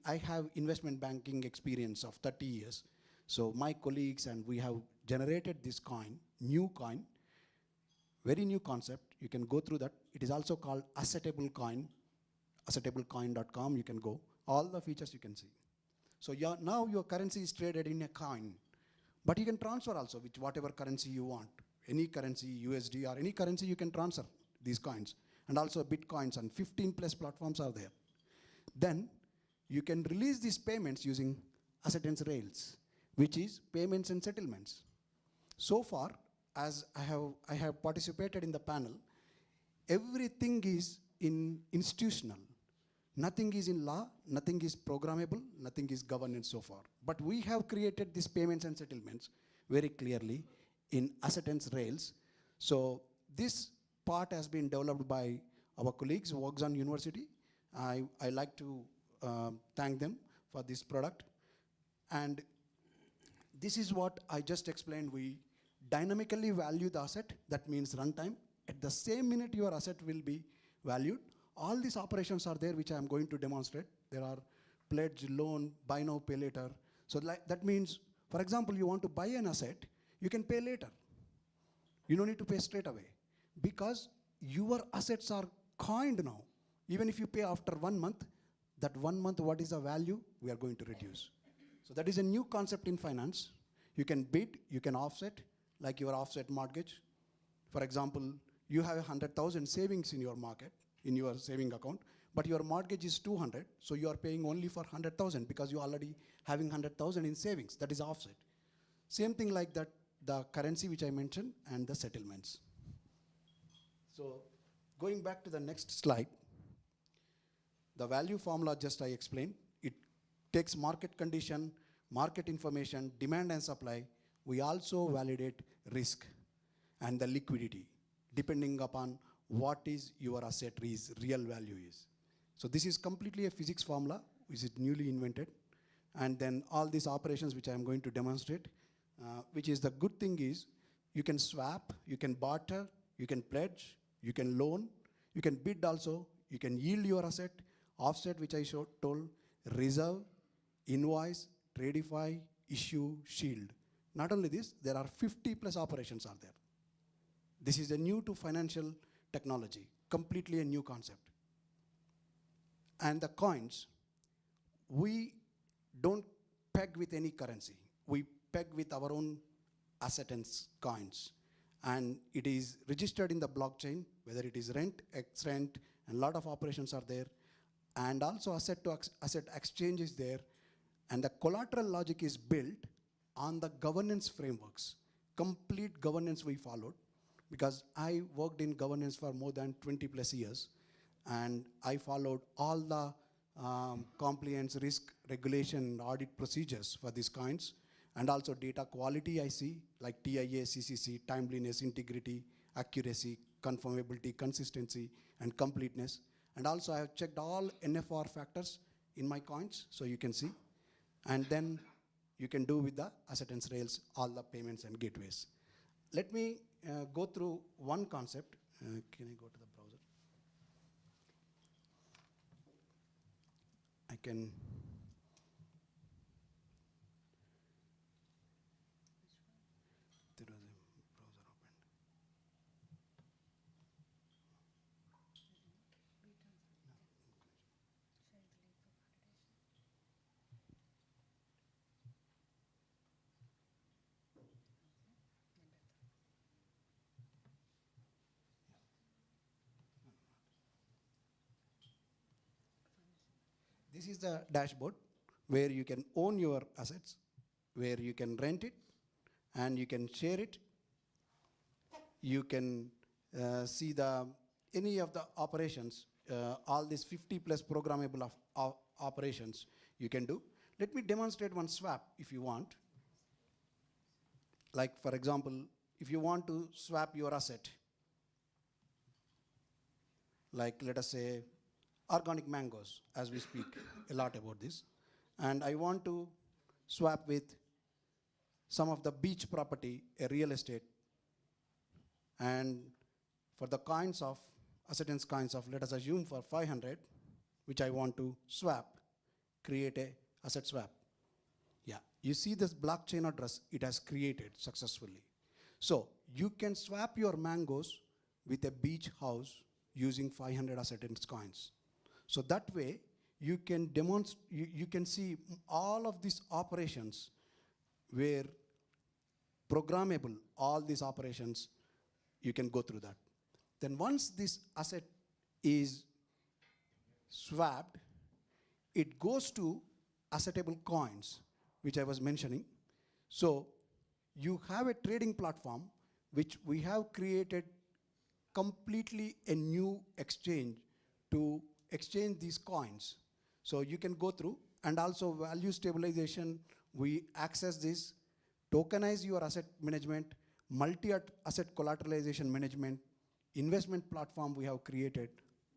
I have investment banking experience of 30 years. So my colleagues and we have generated this coin, new coin, very new concept. You can go through that. It is also called Assetable Coin, assetablecoin.com. You can go. All the features you can see. So now your currency is traded in a coin, but you can transfer also with whatever currency you want. Any currency, USD or any currency you can transfer these coins. And also Bitcoins, and 15 plus platforms are there. Then you can release these payments using acceptance rails, which is payments and settlements. So far, as I have participated in the panel, everything is in institutional. Nothing is in law, nothing is programmable, nothing is governance so far. But we have created these payments and settlements very clearly in acceptance rails. So this part has been developed by our colleagues who works on university. I like to thank them for this product. And this is what I just explained. We dynamically value the asset. That means runtime. At the same minute, your asset will be valued. All these operations are there, which I am going to demonstrate. There are pledge, loan, buy now, pay later. So that means, for example, you want to buy an asset, you can pay later. You don't need to pay straight away, because your assets are coined now. Even if you pay after 1 month, that 1 month, what is the value, we are going to reduce. So that is a new concept in finance. You can bid, you can offset, like your offset mortgage. For example, you have 100,000 savings in your market, in your saving account, but your mortgage is 200, so you are paying only for 100,000 because you are already having 100,000 in savings. That is offset. Same thing like that, the currency which I mentioned and the settlements. So going back to the next slide, the value formula just I explained. It takes market condition, market information, demand and supply. We also validate risk and the liquidity, depending upon what is your asset real value is. So this is completely a physics formula, which is newly invented. And then all these operations which I am going to demonstrate, which is the good thing is, you can swap, you can barter, you can pledge, you can loan, you can bid also, you can yield your asset, offset, which I told, reserve, invoice, tradify, issue, shield. Not only this, there are 50 plus operations are there. This is a new to financial technology, completely a new concept. And the coins, we don't peg with any currency. We peg with our own acceptance coins. And it is registered in the blockchain, whether it is rent, ex-rent, and a lot of operations are there. And also asset to asset exchange is there. And the collateral logic is built on the governance frameworks. Complete governance we followed, because I worked in governance for more than 20 plus years. And I followed all the compliance, risk, regulation, audit procedures for these coins. And also data quality I see, like TIA, CCC, timeliness, integrity, accuracy, conformability, consistency, and completeness. And also I have checked all NFR factors in my coins, so you can see. And then you can do with the acceptance rails all the payments and gateways. Let me go through one concept. Can I go to the browser? I can. There was a browser opened. This is the dashboard where you can own your assets, where you can rent it, and you can share it. You can see any of the operations, all these 50 plus programmable operations you can do. Let me demonstrate one swap if you want. Like for example, if you want to swap your asset, like let us say organic mangoes, as we speak a lot about this, and I want to swap with some of the beach property, a real estate, and for the coins of acceptance coins of, let us assume for 500, which I want to swap, create a asset swap. Yeah, you see this blockchain address, it has created successfully. So you can swap your mangoes with a beach house using 500 acceptance coins. So that way, you can demonstrate, you can see all of these operations where programmable, all these operations, you can go through that. Then once this asset is swapped, it goes to assetable coins, which I was mentioning. So you have a trading platform which we have created completely a new exchange to exchange these coins. So you can go through, and also value stabilization, we access this, tokenize your asset management, multi-asset collateralization management, investment platform we have created.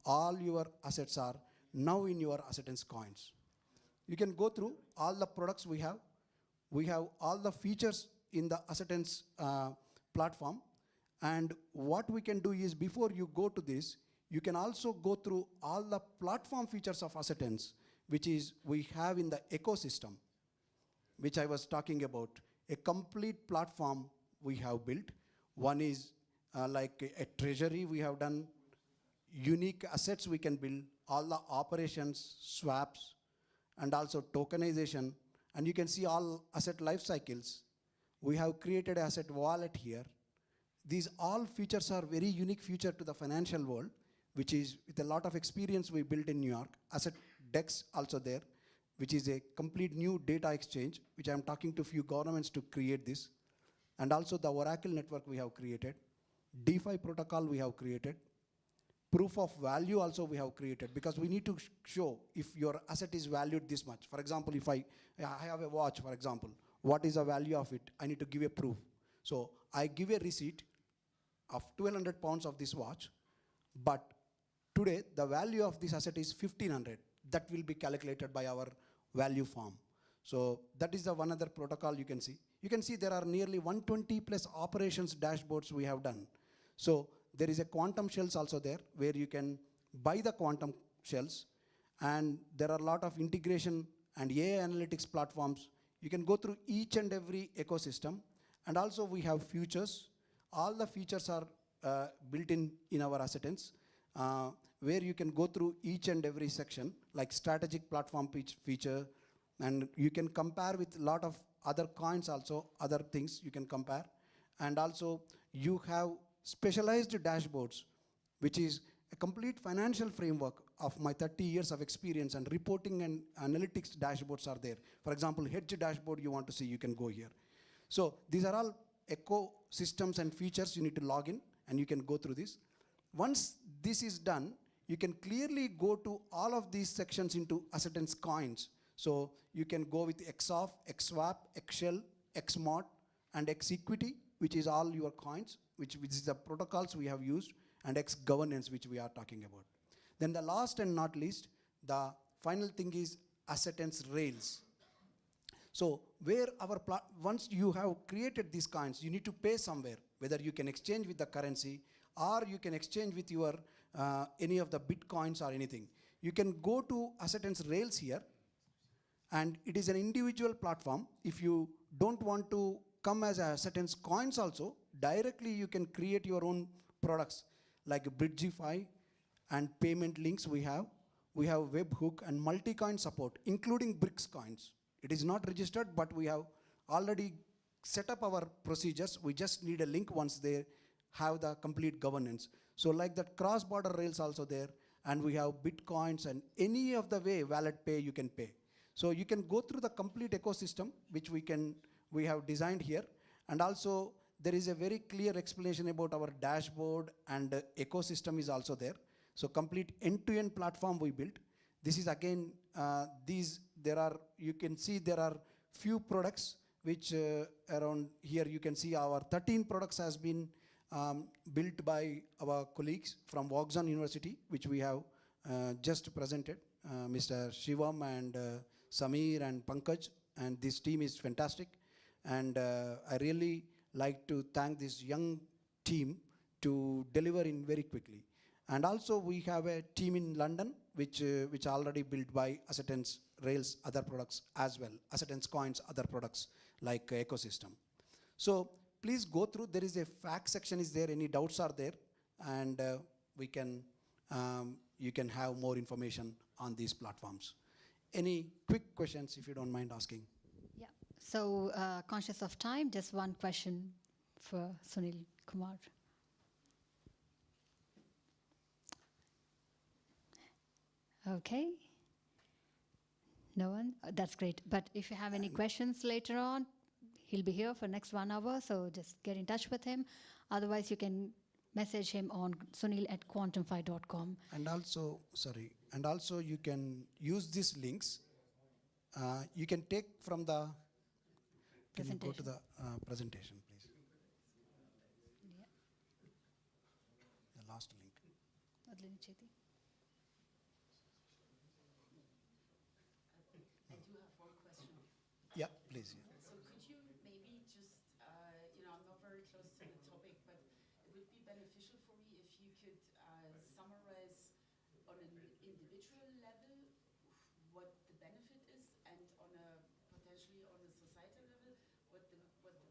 All your assets are now in your acceptance coins. You can go through all the products we have. We have all the features in the acceptance platform. And what we can do is, before you go to this, you can also go through all the platform features of acceptance, which is we have in the ecosystem, which I was talking about. A complete platform we have built. One is like a treasury we have done, unique assets we can build, all the operations, swaps, and also tokenization. And you can see all asset life cycles. We have created asset wallet here. These all features are very unique feature to the financial world, which is with a lot of experience we built in New York. Asset DEX also there, which is a complete new data exchange, which I'm talking to a few governments to create this. And also the Oracle network we have created. DeFi protocol we have created. Proof of value also we have created, because we need to show if your asset is valued this much. For example, if I have a watch, for example, what is the value of it? I need to give a proof. So I give a receipt of 1,200 pounds of this watch, but today the value of this asset is 1,500. That will be calculated by our value form. So that is the one other protocol you can see. You can see there are nearly 120 plus operations dashboards we have done. So there is a quantum shells also there, where you can buy the quantum shells, and there are a lot of integration and AI analytics platforms. You can go through each and every ecosystem. And also we have futures. All the features are built in our acceptance, where you can go through each and every section, like strategic platform feature, and you can compare with a lot of other coins also, other things you can compare. And also you have specialized dashboards, which is a complete financial framework of my 30 years of experience, and reporting and analytics dashboards are there. For example, hedge dashboard you want to see, you can go here. So these are all ecosystems and features you need to log in, and you can go through this. Once this is done, you can clearly go to all of these sections into acceptance coins. So you can go with XOF, XSwap, XShell, XMod, and XEquity, which is all your coins, which is the protocols we have used, and XGovernance, which we are talking about. Then the last and not least, the final thing is acceptance rails. So where once you have created these coins, you need to pay somewhere, whether you can exchange with the currency, or you can exchange with your any of the Bitcoins or anything. You can go to acceptance rails here, and it is an individual platform. If you don't want to come as acceptance coins also, directly you can create your own products like Bridgify and payment links we have. We have webhook and multi-coin support, including BRICS coins. It is not registered, but we have already set up our procedures. We just need a link once they have the complete governance. So like that cross-border rails also there, and we have Bitcoins, and any of the way wallet pay you can pay. So you can go through the complete ecosystem, which we have designed here. And also there is a very clear explanation about our dashboard, and ecosystem is also there. So complete end-to-end platform we built. This is again, you can see there are few products which around here you can see our 13 products has been built by our colleagues from Waukegan University, which we have just presented, Mr. Shivam and Samir and Pankaj, and this team is fantastic. And I really like to thank this young team to deliver in very quickly. And also we have a team in London which already built by Assetens Rails other products as well, Assetens Coins other products like ecosystem. So please go through. There is a fact section is there. Any doubts are there, and we can you can have more information on these platforms. Any quick questions if you don't mind asking? Yeah. So conscious of time, just one question for Sunil Kumar. Okay. No one? That's great. But if you have any questions later on, he'll be here for next 1 hour, so just get in touch with him. Otherwise, you can message him on sunil@quantumfi.com. And also, sorry, and also you can use these links. You can take from the, can you go to the presentation, please? Yeah. The last link. Adlini Cheti. I do have one question. Yeah, please. Yeah. So could you maybe just, I'm not very close to the topic, but it would be beneficial for me if you could summarize on an individual level what the benefit is, and on a potentially on a societal level what the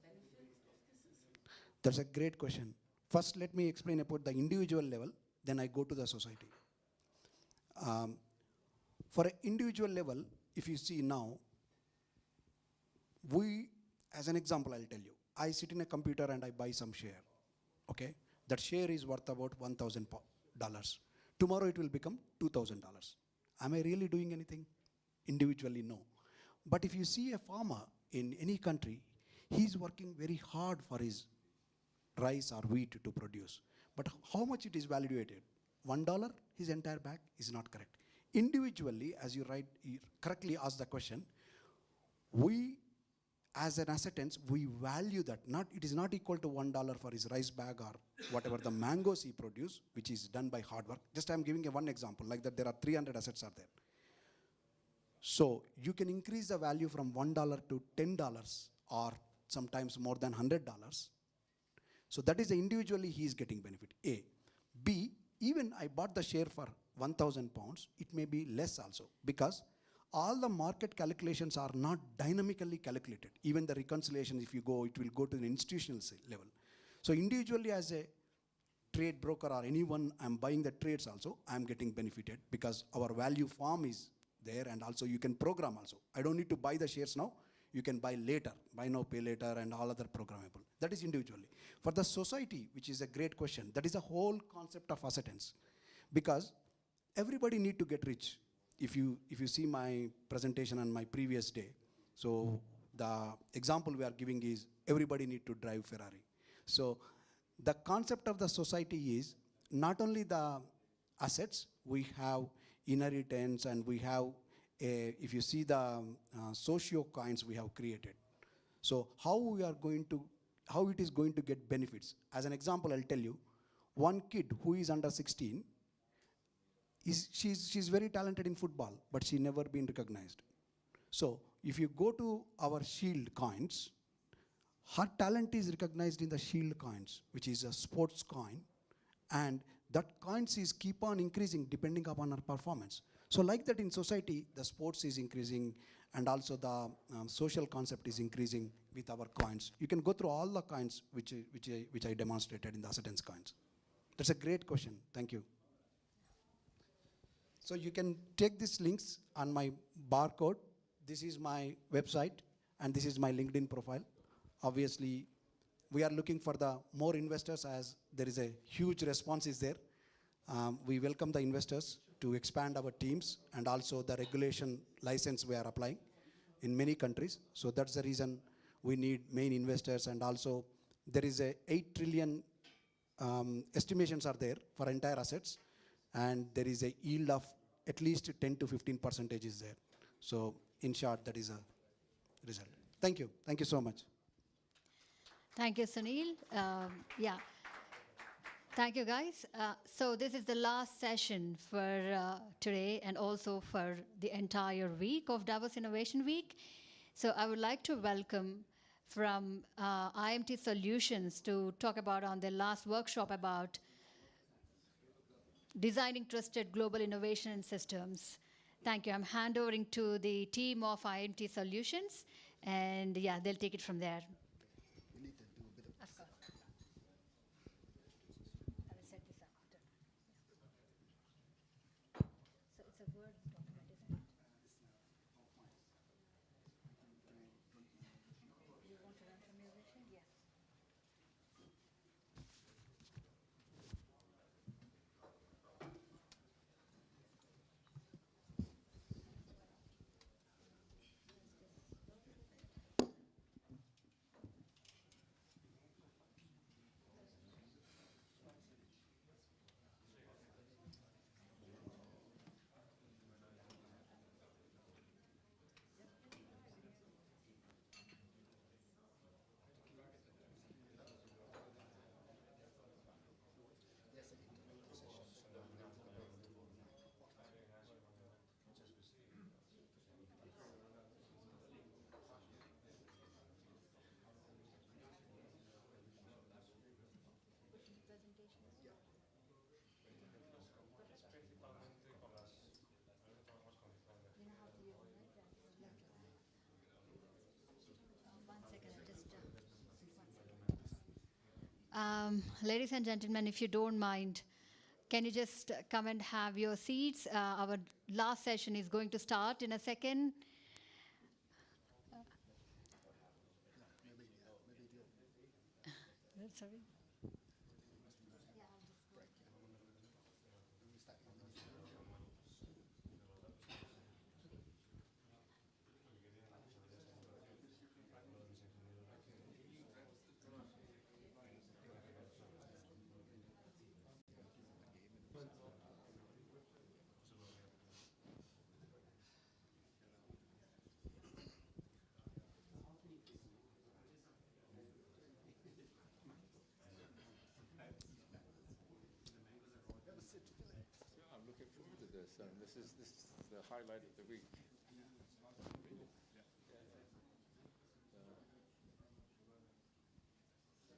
benefit of this is? That's a great question. First, let me explain about the individual level, then I go to the society. For an individual level, if you see now, as an example, I'll tell you, I sit in a computer and I buy some share, okay? That share is worth about $1,000. Tomorrow it will become $2,000. Am I really doing anything? Individually, no. But if you see a farmer in any country, he's working very hard for his rice or wheat to produce. But how much it is valuated? $1, his entire bag is not correct. Individually, as you correctly asked the question, we, as an Assetens, we value that. It is not equal to $1 for his rice bag or whatever the mangoes he produce, which is done by hard work. Just I'm giving one example, like that there are 300 assets are there. So you can increase the value from $1 to $10 or sometimes more than $100. So that is individually he is getting benefit, A. B, even I bought the share for 1,000 pounds, it may be less also, because all the market calculations are not dynamically calculated. Even the reconciliation, if you go, it will go to the institutional level. So individually as a trade broker or anyone, I'm buying the trades also, I'm getting benefited because our value form is there, and also you can program also. I don't need to buy the shares now. You can buy later, buy now, pay later, and all other programmable. That is individually. For the society, which is a great question, that is the whole concept of Assetens. Because everybody need to get rich. If you see my presentation on my previous day, so the example we are giving is everybody need to drive Ferrari. So the concept of the society is not only the assets, we have inheritance, and we have, if you see the socio coins we have created. So how it is going to get benefits. As an example, I'll tell you, one kid who is under 16, she's very talented in football, but she never been recognized. So if you go to our shield coins, her talent is recognized in the shield coins, which is a sports coin, and that coins is keep on increasing depending upon her performance. So like that in society, the sports is increasing, and also the social concept is increasing with our coins. You can go through all the coins which I demonstrated in the Assetens coins. That's a great question. Thank you. So you can take these links on my barcode. This is my website, and this is my LinkedIn profile. Obviously, we are looking for the more investors, as there is a huge response is there. We welcome the investors to expand our teams, and also the regulation license we are applying in many countries. So that's the reason we need main investors, and also there is a 8 trillion estimations are there for entire assets, and there is a yield of at least 10 to 15% is there. So in short, that is a result. Thank you. Thank you so much. Thank you, Sunil. Yeah. Thank you, guys. So this is the last session for today, and also for the entire week of Davos Innovation Week. So I would like to welcome from IMT Solutions to talk about on their last workshop about, designing trusted global innovation and systems. Thank you. I'm handovering to the team of IMT Solutions, and yeah, they'll take it from there. We need to do a bit of. Of course. I will set this up. So it's a Word document, isn't it? You want to run from your vision? Yeah. Ladies and gentlemen, if you don't mind, can you just come and have your seats? Our last session is going to start in a second. Sorry. I'm looking forward to this, and this is the highlight of the week.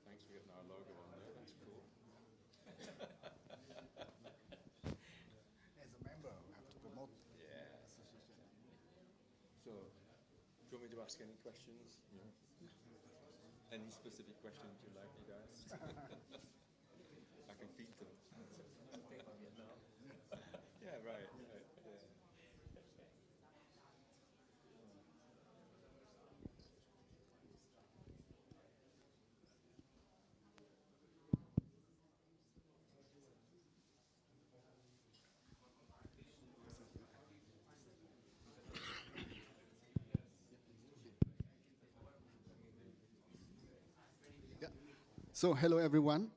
Thanks for getting our logo on there. That's cool. As a member, I have to promote. Yeah. So, do you want me to ask any questions? Yeah. Any specific questions you'd like me to ask? I can feed them. Yeah, right. Yeah. Yeah. So hello everyone.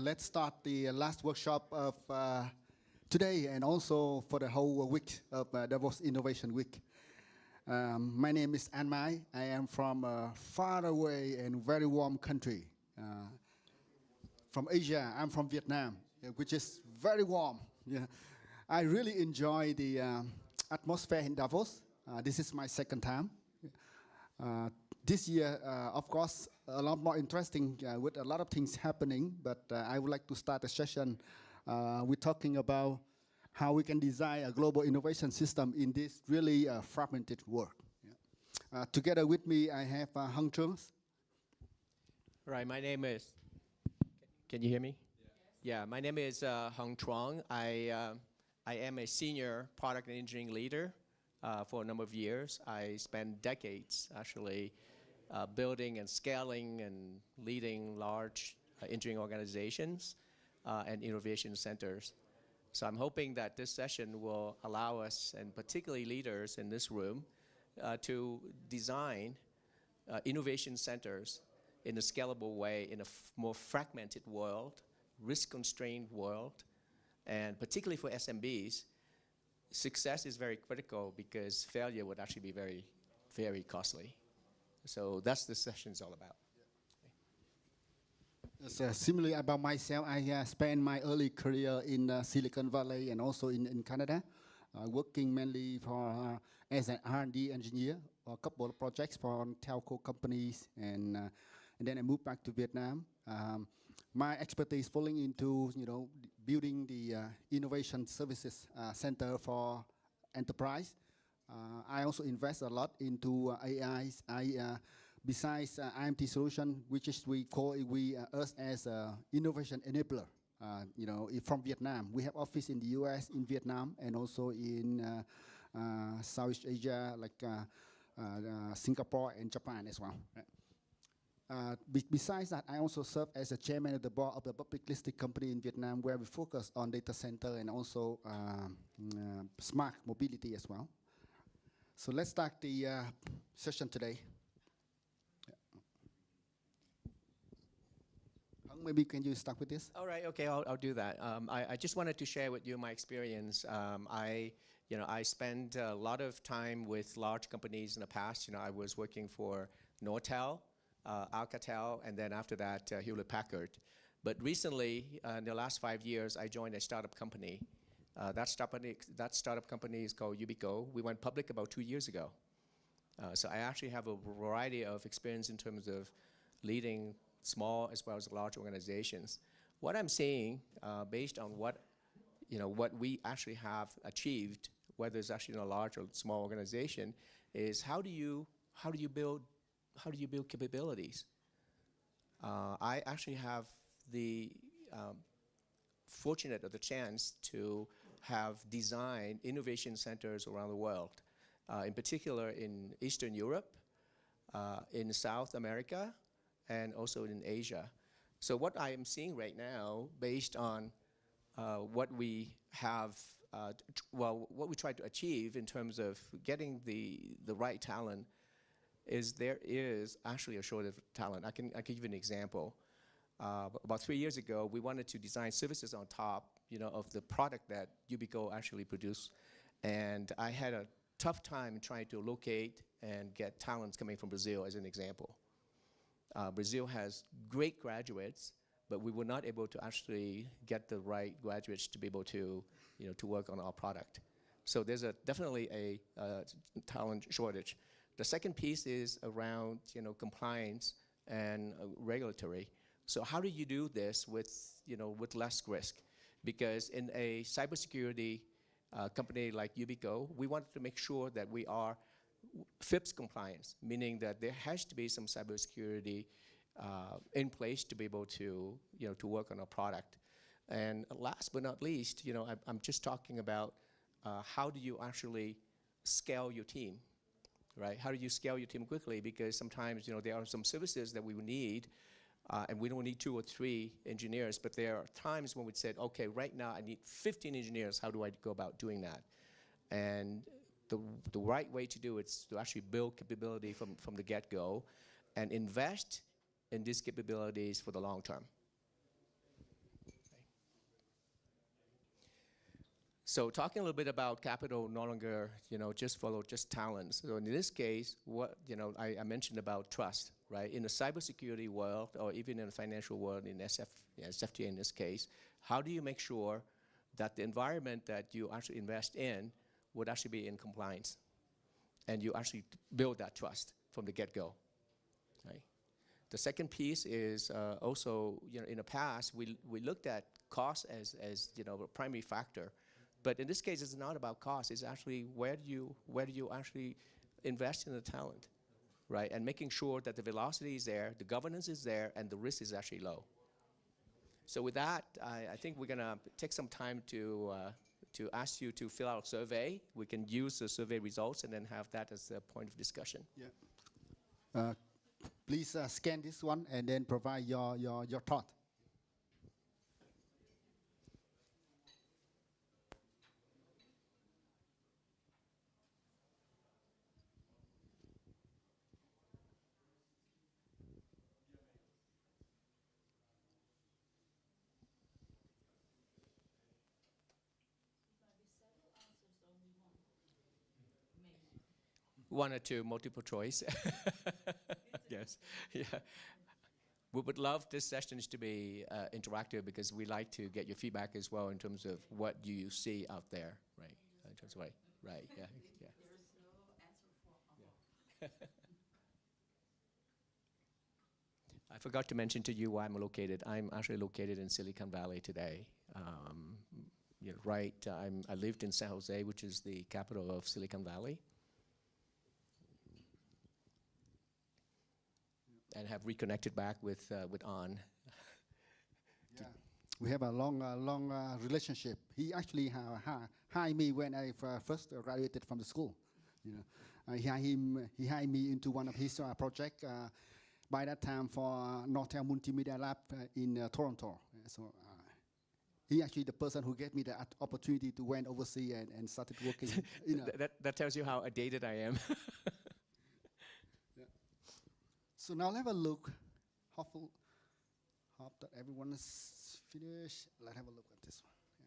Let's start the last workshop of today and also for the whole week of Davos Innovation Week. My name is An Mai. I am from a far away and very warm country. From Asia, I'm from Vietnam, which is very warm. Yeah. I really enjoy the atmosphere in Davos. This is my second time. This year, of course, a lot more interesting with a lot of things happening, but I would like to start a session. We're talking about how we can design a global innovation system in this really fragmented world. Yeah. Together with me, I have Hung Trung. Right, my name is, can you hear me? Yeah, my name is Hung Truong. I am a senior product and engineering leader for a number of years. I spent decades actually building and scaling and leading large engineering organizations and innovation centers. So I'm hoping that this session will allow us, and particularly leaders in this room, to design innovation centers in a scalable way in a more fragmented world, risk-constrained world, and particularly for SMBs, success is very critical because failure would actually be very, very costly. So that's the session is all about. Similarly about myself, I spent my early career in Silicon Valley and also in Canada, working mainly for as an R&D engineer, a couple of projects for telco companies and and then I moved back to Vietnam. My expertise falling into building the innovation services center for enterprise. I also invest a lot into AIs. Besides IMT solution, which is we call us as a innovation enabler. From Vietnam, we have office in the U.S., in Vietnam, and also in Southeast Asia, like Singapore and Japan as well. Besides that, I also serve as a chairman of the board of a public listed company in Vietnam, where we focus on data center and also smart mobility as well. So let's start the session today. Hung, maybe can you start with this? All right, okay, I'll do that. I just wanted to share with you my experience. I spent a lot of time with large companies in the past. I was working for Nortel, Alcatel, and then after that, Hewlett-Packard. But recently, in the last 5 years, I joined a startup company. That startup company is called Ubico. We went public about 2 years ago. So I actually have a variety of experience in terms of leading small as well as large organizations. What I'm seeing, based on what we actually have achieved, whether it's actually in a large or small organization, is how do you build capabilities? I actually have the fortunate or the chance to have designed innovation centers around the world, in particular in Eastern Europe, in South America, and also in Asia. So what I am seeing right now, based on what we have, what we try to achieve in terms of getting the right talent, is there is actually a shortage of talent. I can give you an example. About 3 years ago, we wanted to design services on top, of the product that Ubico actually produced, and I had a tough time trying to locate and get talents coming from Brazil, as an example. Brazil has great graduates, but we were not able to actually get the right graduates to be able to, to work on our product. So there's definitely a talent shortage. The second piece is around, compliance and regulatory. So how do you do this with, with less risk? Because in a cybersecurity company like Ubico, we wanted to make sure that we are FIPS compliance, meaning that there has to be some cybersecurity in place to be able to, to work on a product. And last but not least, I'm just talking about how do you actually scale your team, right? How do you scale your team quickly? Because sometimes, there are some services that we would need, and we don't need 2 or 3 engineers, but there are times when we said, okay, right now I need 15 engineers. How do I go about doing that? And the right way to do it is to actually build capability from the get-go and invest in these capabilities for the long term. Okay. So talking a little bit about capital, no longer, just follow just talents. So in this case, what, I mentioned about trust, right? In the cybersecurity world, or even in the financial world, in SFTA in this case, how do you make sure that the environment that you actually invest in would actually be in compliance, and you actually build that trust from the get-go, right? The second piece is also, in the past, we looked at cost as a primary factor, but in this case, it's not about cost. It's actually where do you actually invest in the talent, right? And making sure that the velocity is there, the governance is there, and the risk is actually low. So with that, I think we're gonna take some time to ask you to fill out a survey. We can use the survey results and then have that as a point of discussion. Yeah. Please scan this one and then provide your thought. One or two, multiple choice. Yes, yeah. We would love this sessions to be interactive, because we like to get your feedback as well in terms of what do you see out there, right? In terms of right, yeah, yeah. There's no answer for all. I forgot to mention to you where I'm located. I'm actually located in Silicon Valley today. I lived in San Jose, which is the capital of Silicon Valley, and have reconnected back with An. Yeah. We have a long relationship. He actually hired me when I first graduated from the school. You know, he hired me into one of his projects. By that time, for Nortel Multimedia Lab in Toronto. So he actually the person who gave me the opportunity to went overseas and started working. You know. That tells you how dated I am. Yeah. So now let's have a look. Hope that everyone is finished. Let's have a look at this one. Yeah.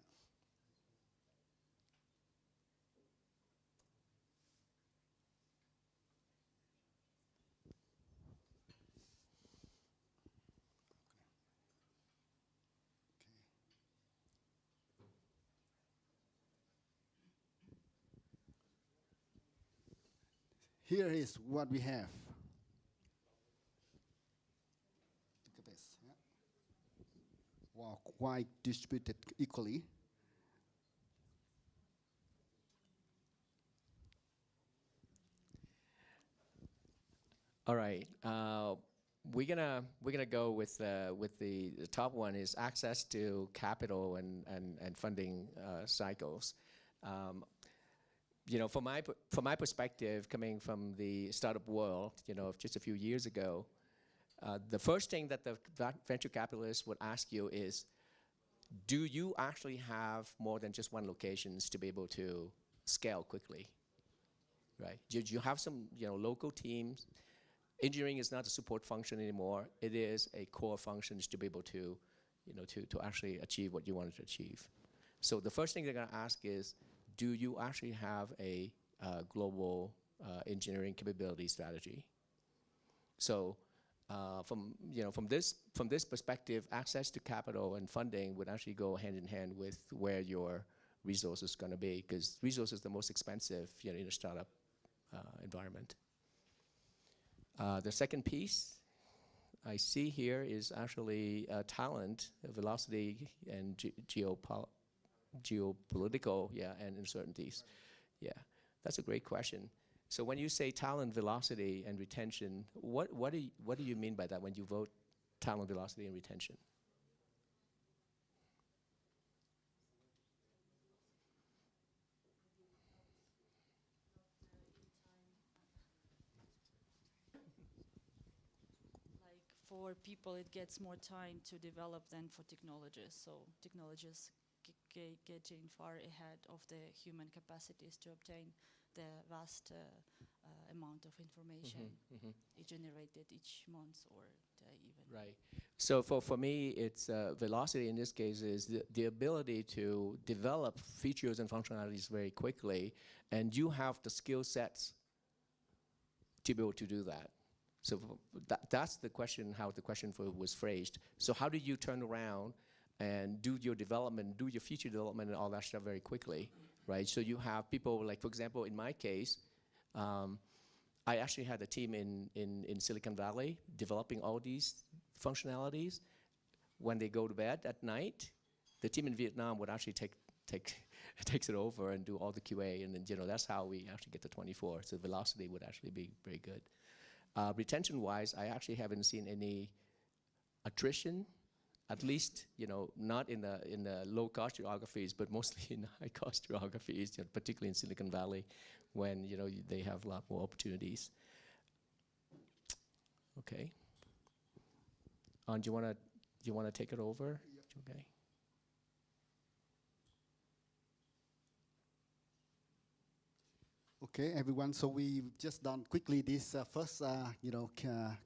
Here is what we have. Look at this. Yeah. Wow, quite distributed equally. All right. We're gonna go with the top one is access to capital and funding cycles. You know, from my perspective, coming from the startup world, you know, of just a few years ago, the first thing that the venture capitalists would ask you is, do you actually have more than just one locations to be able to scale quickly, right? Do you have some, you know, local teams? Engineering is not a support function anymore. It is a core function to be able to, you know, to actually achieve what you wanted to achieve. So the first thing they're going to ask is, do you actually have a global engineering capability strategy? So from this perspective, access to capital and funding would actually go hand in hand with where your resources is going to be, because resources is the most expensive, you know, in a startup environment. The second piece I see here is actually talent, velocity, and geopolitical, and uncertainties. Yeah, that's a great question. So when you say talent, velocity, and retention, what do you mean by that when you vote talent, velocity, and retention? For people, it gets more time to develop than for technologists. So technologists getting far ahead of the human capacities to obtain the vast amount of information generated each month or even. Right. So for me, it's velocity in this case is the ability to develop features and functionalities very quickly, and you have the skill sets to be able to do that. So that's the question, how the question was phrased. So how do you turn around and do your development, do your feature development and all that stuff very quickly, right? So you have people, like for example, in my case, I actually had a team in Silicon Valley developing all these functionalities. When they go to bed at night, the team in Vietnam would actually takes it over and do all the QA, and then, you know, that's how we actually get to 24. So velocity would actually be very good. Retention-wise, I actually haven't seen any attrition, at least, you know, not in the low-cost geographies, but mostly in high-cost geographies, you know, particularly in Silicon Valley, when, you know, they have a lot more opportunities. Okay. Do you wanna take it over? Yep. Okay. Okay, everyone. So we've just done quickly this first,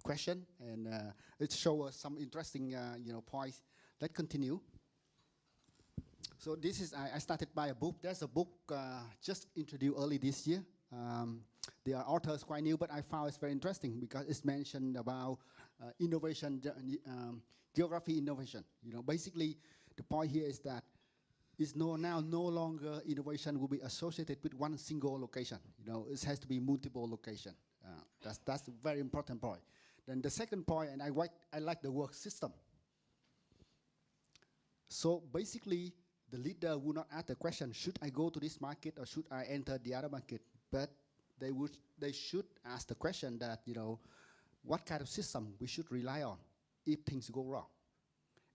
question, and it shows us some interesting, points. Let's continue. So this is I started by a book. There's a book just introduced early this year. The author is quite new, but I found it's very interesting because it's mentioned about innovation, geography innovation. You know, basically, the point here is that is no longer innovation will be associated with one single location. You know, it has to be multiple location. That's a very important point. Then the second point, and I like the word system. So basically, the leader would not ask the question, should I go to this market or should I enter the other market? But they should ask the question that, what kind of system we should rely on if things go wrong.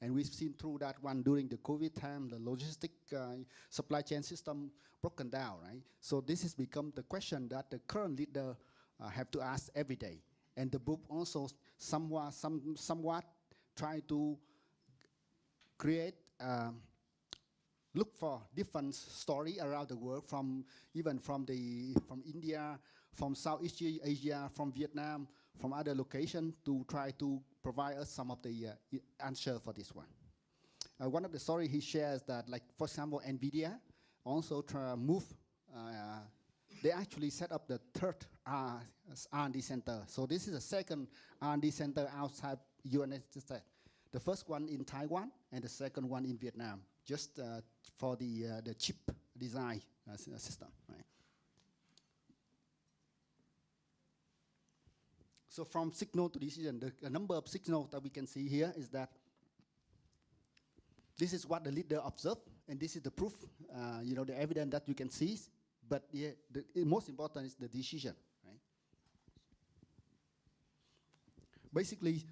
And we've seen through that one during the COVID time, the logistic supply chain system broken down, right? So this has become the question that the current leader have to ask every day. And the book also somewhat try to create, look for different story around the world, from India, from Southeast Asia, from Vietnam, from other locations, to try to provide us some of the answer for this one. One of the story he shares that, like, for example, NVIDIA also they actually set up the third R&D center. So this is a second R&D center outside United States. The first one in Taiwan and the second one in Vietnam, just for the chip design system. Right? So from signal to decision, the number of signals that we can see here is that this is what the leader observed, and this is the proof, the evidence that you can see. But the most important is the decision. Right? Basically,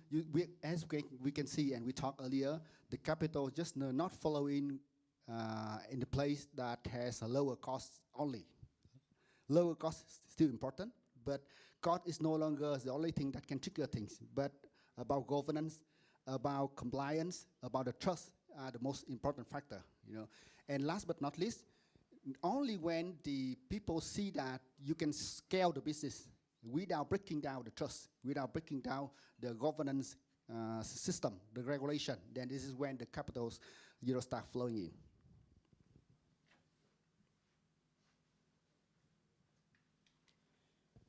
as we can see, and we talked earlier, the capital just not following in the place that has a lower cost only. Lower cost is still important, but cost is no longer the only thing that can trigger things. But about governance, about compliance, about the trust are the most important factor. And last but not least, only when the people see that you can scale the business without breaking down the trust, without breaking down the governance system, the regulation, then this is when the capitals start flowing in.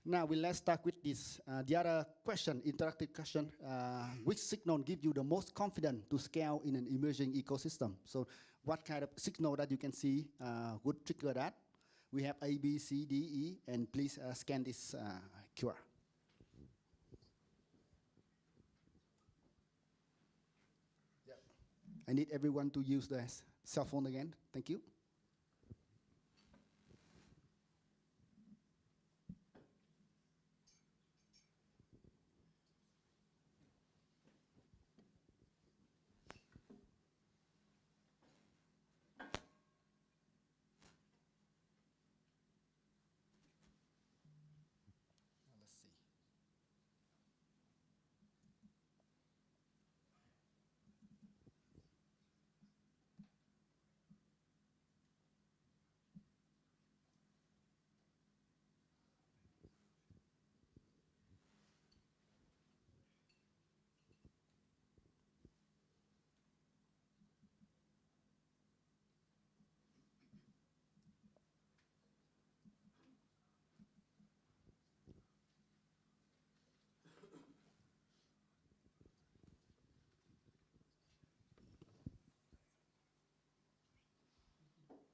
Now let's start with this. The other question, interactive question, which signal give you the most confidence to scale in an emerging ecosystem? So what kind of signal that you can see would trigger that? We have A, B, C, D, E, and please scan this QR. Yep. I need everyone to use the cell phone again. Thank you.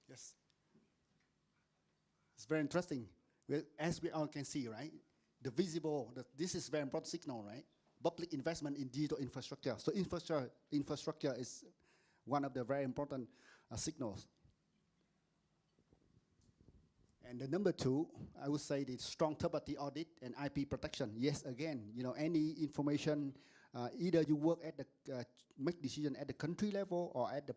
Yes. It's very interesting. Well, as we all can see, right? The visible, this is very important signal, right? Public investment in digital infrastructure. So infrastructure is one of the very important signals. And the number two, I would say the strong third-party audit and IP protection. Yes, again, any information, either you work at the, make decision at the country level or at the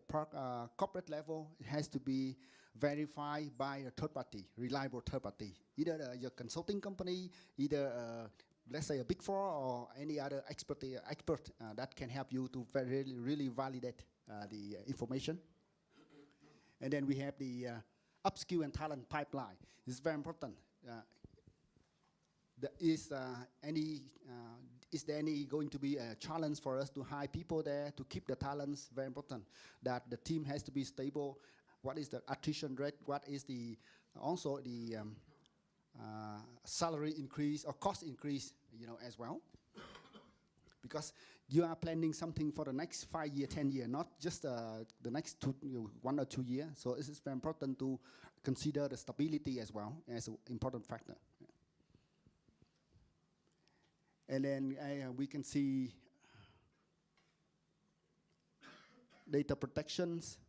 corporate level, it has to be verified by a third party, reliable third party. Either your consulting company, either let's say a Big Four or any other expert that can help you to really validate the information. And then we have the upskill and talent pipeline. It's very important. Is there any going to be a challenge for us to hire people there, to keep the talents? Very important that the team has to be stable. What is the attrition rate? What is the also the salary increase or cost increase, as well? Because you are planning something for the next 5 year, 10 year, not just the next 1 or 2 years. So it is very important to consider the stability as well as an important factor. And then we can see data protections,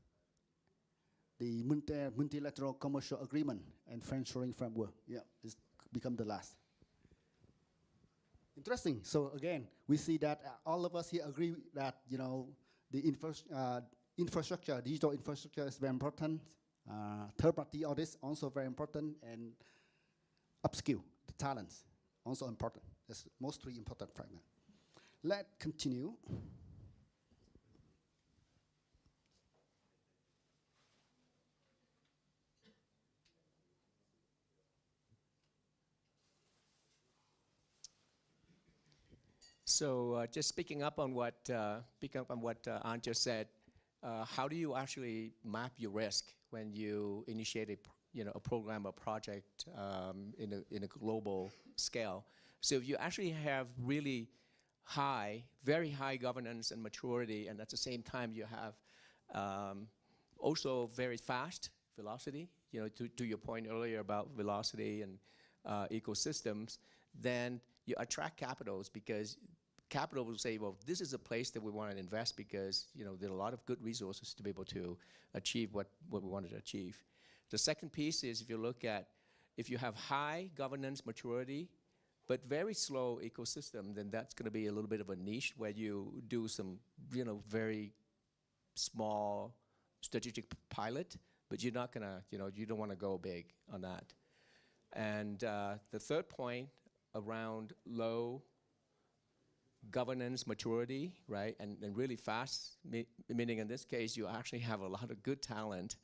the multilateral commercial agreement, and friendshoring framework. Yeah, it's become the last. Interesting. So again, we see that all of us here agree that the infrastructure, digital infrastructure, is very important. Third-party audits also very important, and upskill the talents also important. That's most three important fragments. Let's continue. So just picking up on what Ant just said, how do you actually map your risk when you initiate a program or project in a global scale? So if you actually have really very high governance and maturity, and at the same time you have also very fast velocity, to your point earlier about velocity and ecosystems, then you attract capitals, because capital will say, well, this is a place that we want to invest because there are a lot of good resources to be able to achieve what we wanted to achieve. The second piece is if you have high governance maturity but very slow ecosystem, then that's going to be a little bit of a niche where you do some very small strategic pilot, but you're not going to, you don't want to go big on that. And the third point around low governance maturity, right, and really fast, meaning in this case you actually have a lot of good talent,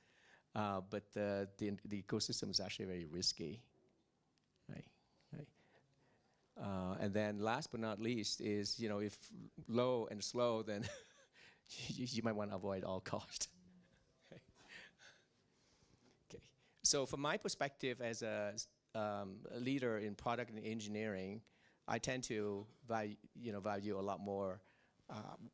but the ecosystem is actually very risky, right? And then last but not least is, if low and slow, then you might want to avoid all cost. Okay. So from my perspective as a leader in product and engineering, I tend to value a lot more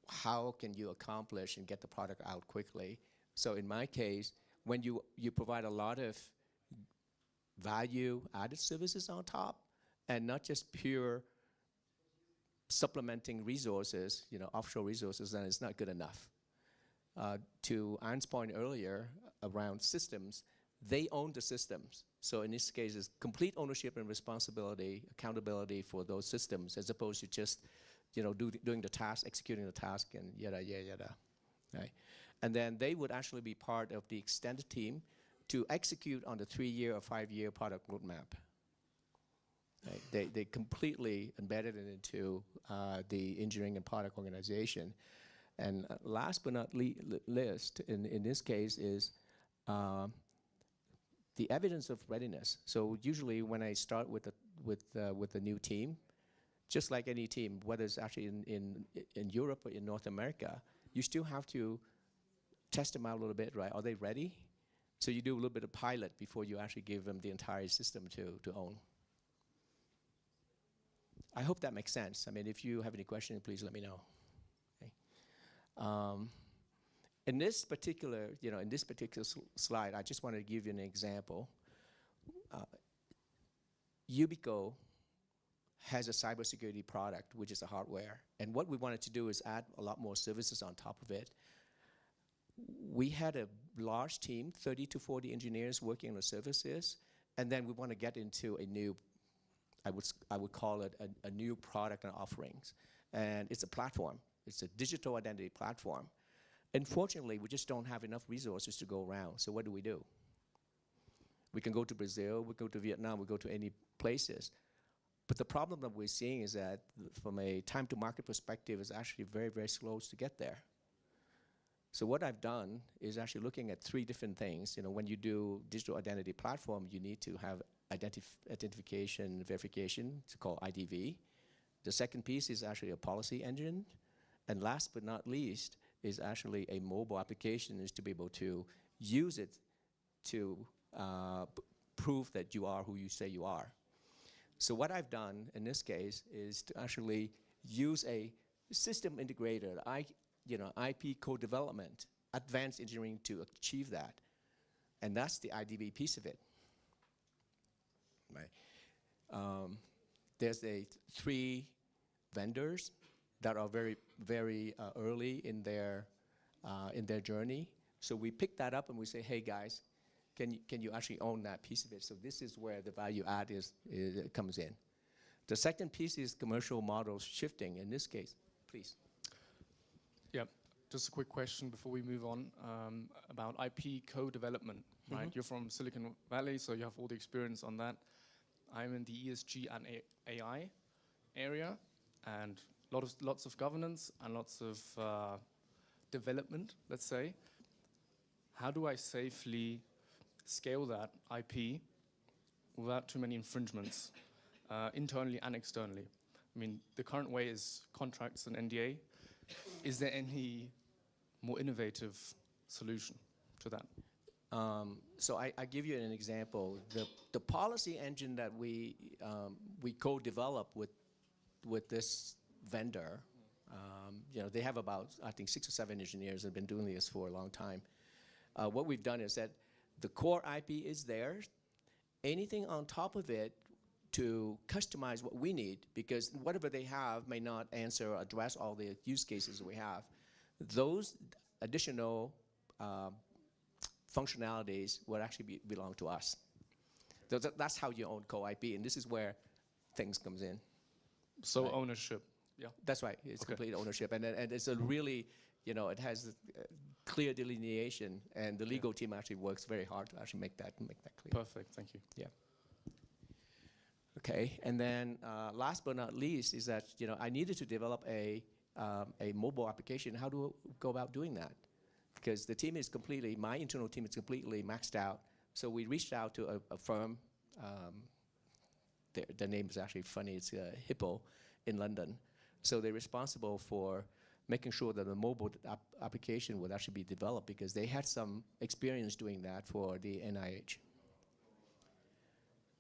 how can you accomplish and get the product out quickly. So in my case, when you provide a lot of value added services on top, and not just pure supplementing resources, offshore resources, then it's not good enough. To Ann's point earlier around systems, they own the systems. So in this case, it's complete ownership and responsibility, accountability for those systems, as opposed to just, doing the task, executing the task, and yada, yada, yada, right? And then they would actually be part of the extended team to execute on the 3-year or 5-year product roadmap. Right? They completely embedded it into the engineering and product organization. And last but not least, in this case, is the evidence of readiness. So usually when I start with a new team, just like any team, whether it's actually in Europe or in North America, you still have to test them out a little bit, right? Are they ready? So you do a little bit of pilot before you actually give them the entire system to own. I hope that makes sense. I mean, if you have any questions, please let me know. Okay. In this particular slide, I just wanted to give you an example. Ubico has a cybersecurity product, which is a hardware. And what we wanted to do is add a lot more services on top of it. We had a large team, 30 to 40 engineers working on the services, and then we want to get into a new, I would call it a new product and offerings. And it's a platform. It's a digital identity platform. Unfortunately, we just don't have enough resources to go around. So what do? We can go to Brazil, we go to Vietnam, we go to any places. But the problem that we're seeing is that from a time to market perspective, it's actually very, very slow to get there. So what I've done is actually looking at 3 different things. When you do digital identity platform, you need to have identification verification. It's called IDV. The second piece is actually a policy engine. And last but not least is actually a mobile application, is to be able to use it to prove that you are who you say you are. So what I've done in this case is to actually use a system integrator, IP co-development, advanced engineering to achieve that. And that's the IDV piece of it. Right. There's 3 vendors that are very, very early in their journey. So we pick that up and we say, hey guys, can you actually own that piece of it? So this is where the value add comes in. The second piece is commercial models shifting in this case. Please. Yeah, just a quick question before we move on about IP co-development, right? You're from Silicon Valley, so you have all the experience on that. I'm in the ESG and AI area, and lots of governance and lots of development, let's say. How do I safely scale that IP without too many infringements, internally and externally? I mean, the current way is contracts and NDA. Is there any more innovative solution to that? So I give you an example. The policy engine that we co-develop with this vendor, you know, they have about, I think, 6 or 7 engineers that have been doing this for a long time. What we've done is that the core IP is theirs. Anything on top of it to customize what we need, because whatever they have may not answer or address all the use cases we have. Those additional functionalities would actually belong to us. So that's how you own co-IP, and this is where things comes in. So right? Ownership, yeah. That's right, it's Okay. complete ownership, and it's a really, you know, it has clear delineation, and the legal team actually works very hard to actually make that clear. Perfect, thank you. Yeah. Okay, and then last but not least is that, you know, I needed to develop a mobile application. How do I go about doing that? Because the team is completely, my internal team is completely maxed out. So we reached out to a firm. Their name is actually funny. It's Hippo in London. So they're responsible for making sure that the mobile application would actually be developed, because they had some experience doing that for the NIH.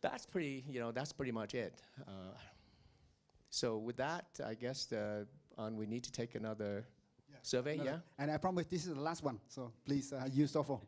That's pretty, you know, that's pretty much it. So with that, I guess we need to take another survey, yeah? And I promise this is the last one, so please use your phone.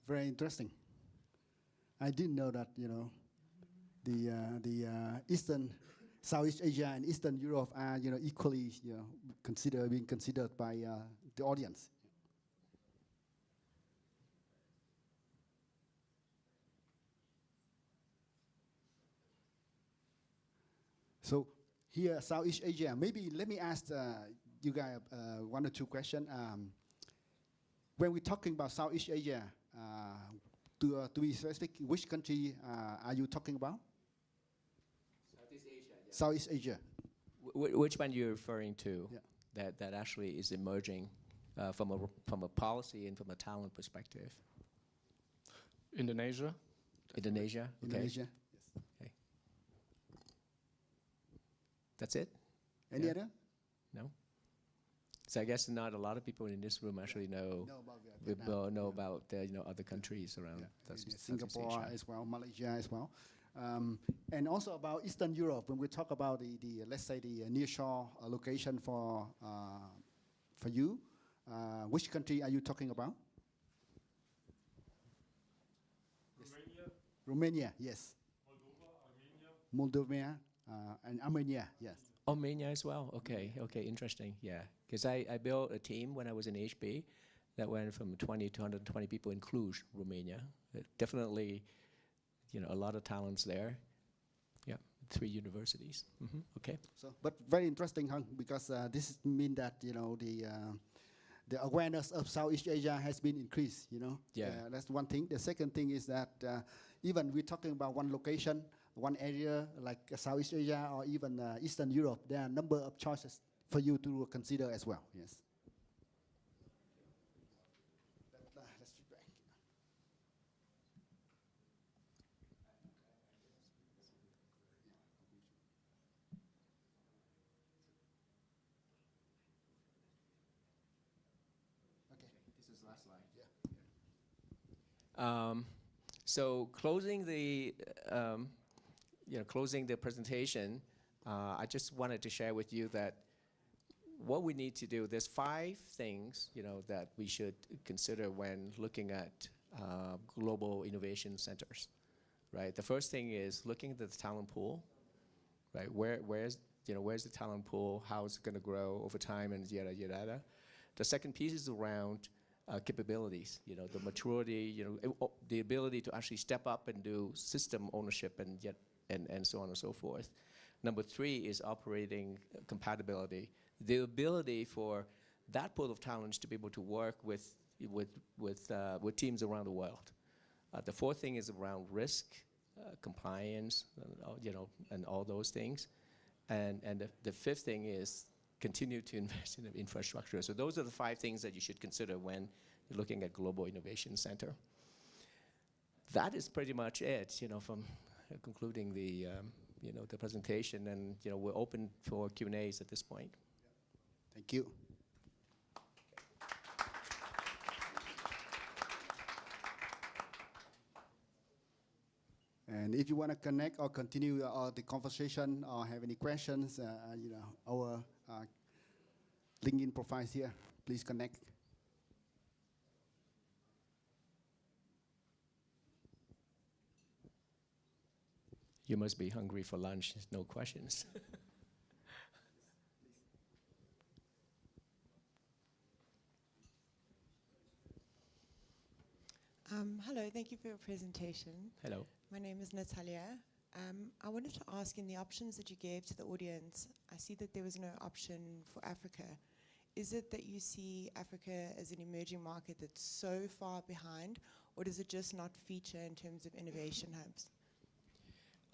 Very interesting. I didn't know that, you know, the Southeast Asia and Eastern Europe are, you know, equally, you know, being considered by the audience. So here, Southeast Asia. Maybe let me ask you guys 1 or 2 questions. When we're talking about Southeast Asia, to be specific, which country are you talking about? Southeast Asia. Yeah. Southeast Asia. Which one you're referring to? Yeah. That actually is emerging from a policy and from a talent perspective. Indonesia. Indonesia. Okay. Indonesia. Yes. Okay. That's it? Any other? No. So I guess not a lot of people in this room actually know about the, you know, other countries around. Singapore as well, Malaysia as well, and also about Eastern Europe. When we talk about the let's say the nearshore location for you, which country are you talking about? Romania. Romania, yes. Moldova, Moldova, and Armenia. Yes. Armenia as well. Okay, okay, interesting. Yeah, because I built a team when I was in HB that went from 20 to 120 people in Cluj, Romania. Definitely, a lot of talents there. Yeah, 3 universities. Okay. So, but very interesting, Hung, because this means that the awareness of Southeast Asia has been increased. Yeah. That's one thing. The second thing is that even we're talking about one location, one area like Southeast Asia or even Eastern Europe, there are a number of choices for you to consider as well. Yes. Let's feedback. Okay, this is the last slide. Yeah. So closing the presentation, I just wanted to share with you that what we need to do. There's 5 things that we should consider when looking at global innovation centers. Right. The first thing is looking at the talent pool. Right. Where's the talent pool? How is it going to grow over time, and yada yada yada. The second piece is around capabilities, the maturity, the ability to actually step up and do system ownership and so on and so forth. Number 3 is operating compatibility, the ability for that pool of talents to be able to work with teams around the world. The 4th thing is around risk, compliance, and all those things. And the 5th thing is continue to invest in the infrastructure. So those are the 5 things that you should consider when you're looking at Global Innovation Center. That is pretty much it, from concluding the presentation, and we're open for Q&As at this point. Thank you. And if you want to connect or continue the conversation or have any questions, our LinkedIn profiles here, please connect. You must be hungry for lunch. No questions. Hello, thank you for your presentation. Hello. My name is Natalia. I wanted to ask, in the options that you gave to the audience, I see that there was no option for Africa. Is it that you see Africa as an emerging market that's so far behind, or does it just not feature in terms of innovation hubs?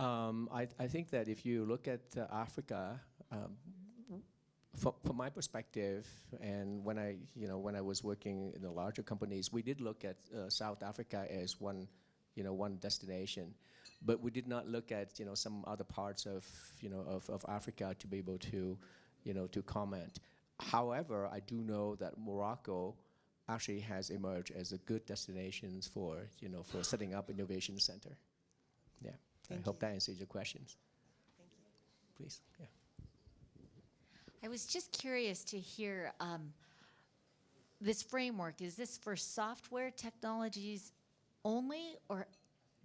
I think that if you look at Africa, from my perspective, and when I was working in the larger companies, we did look at South Africa as one destination, but we did not look at some other parts of Africa to be able to to comment. However, I do know that Morocco actually has emerged as a good destination for setting up innovation center. Yeah, I hope that answers your questions. Thank you. Please, yeah. I was just curious to hear this framework. Is this for software technologies only, or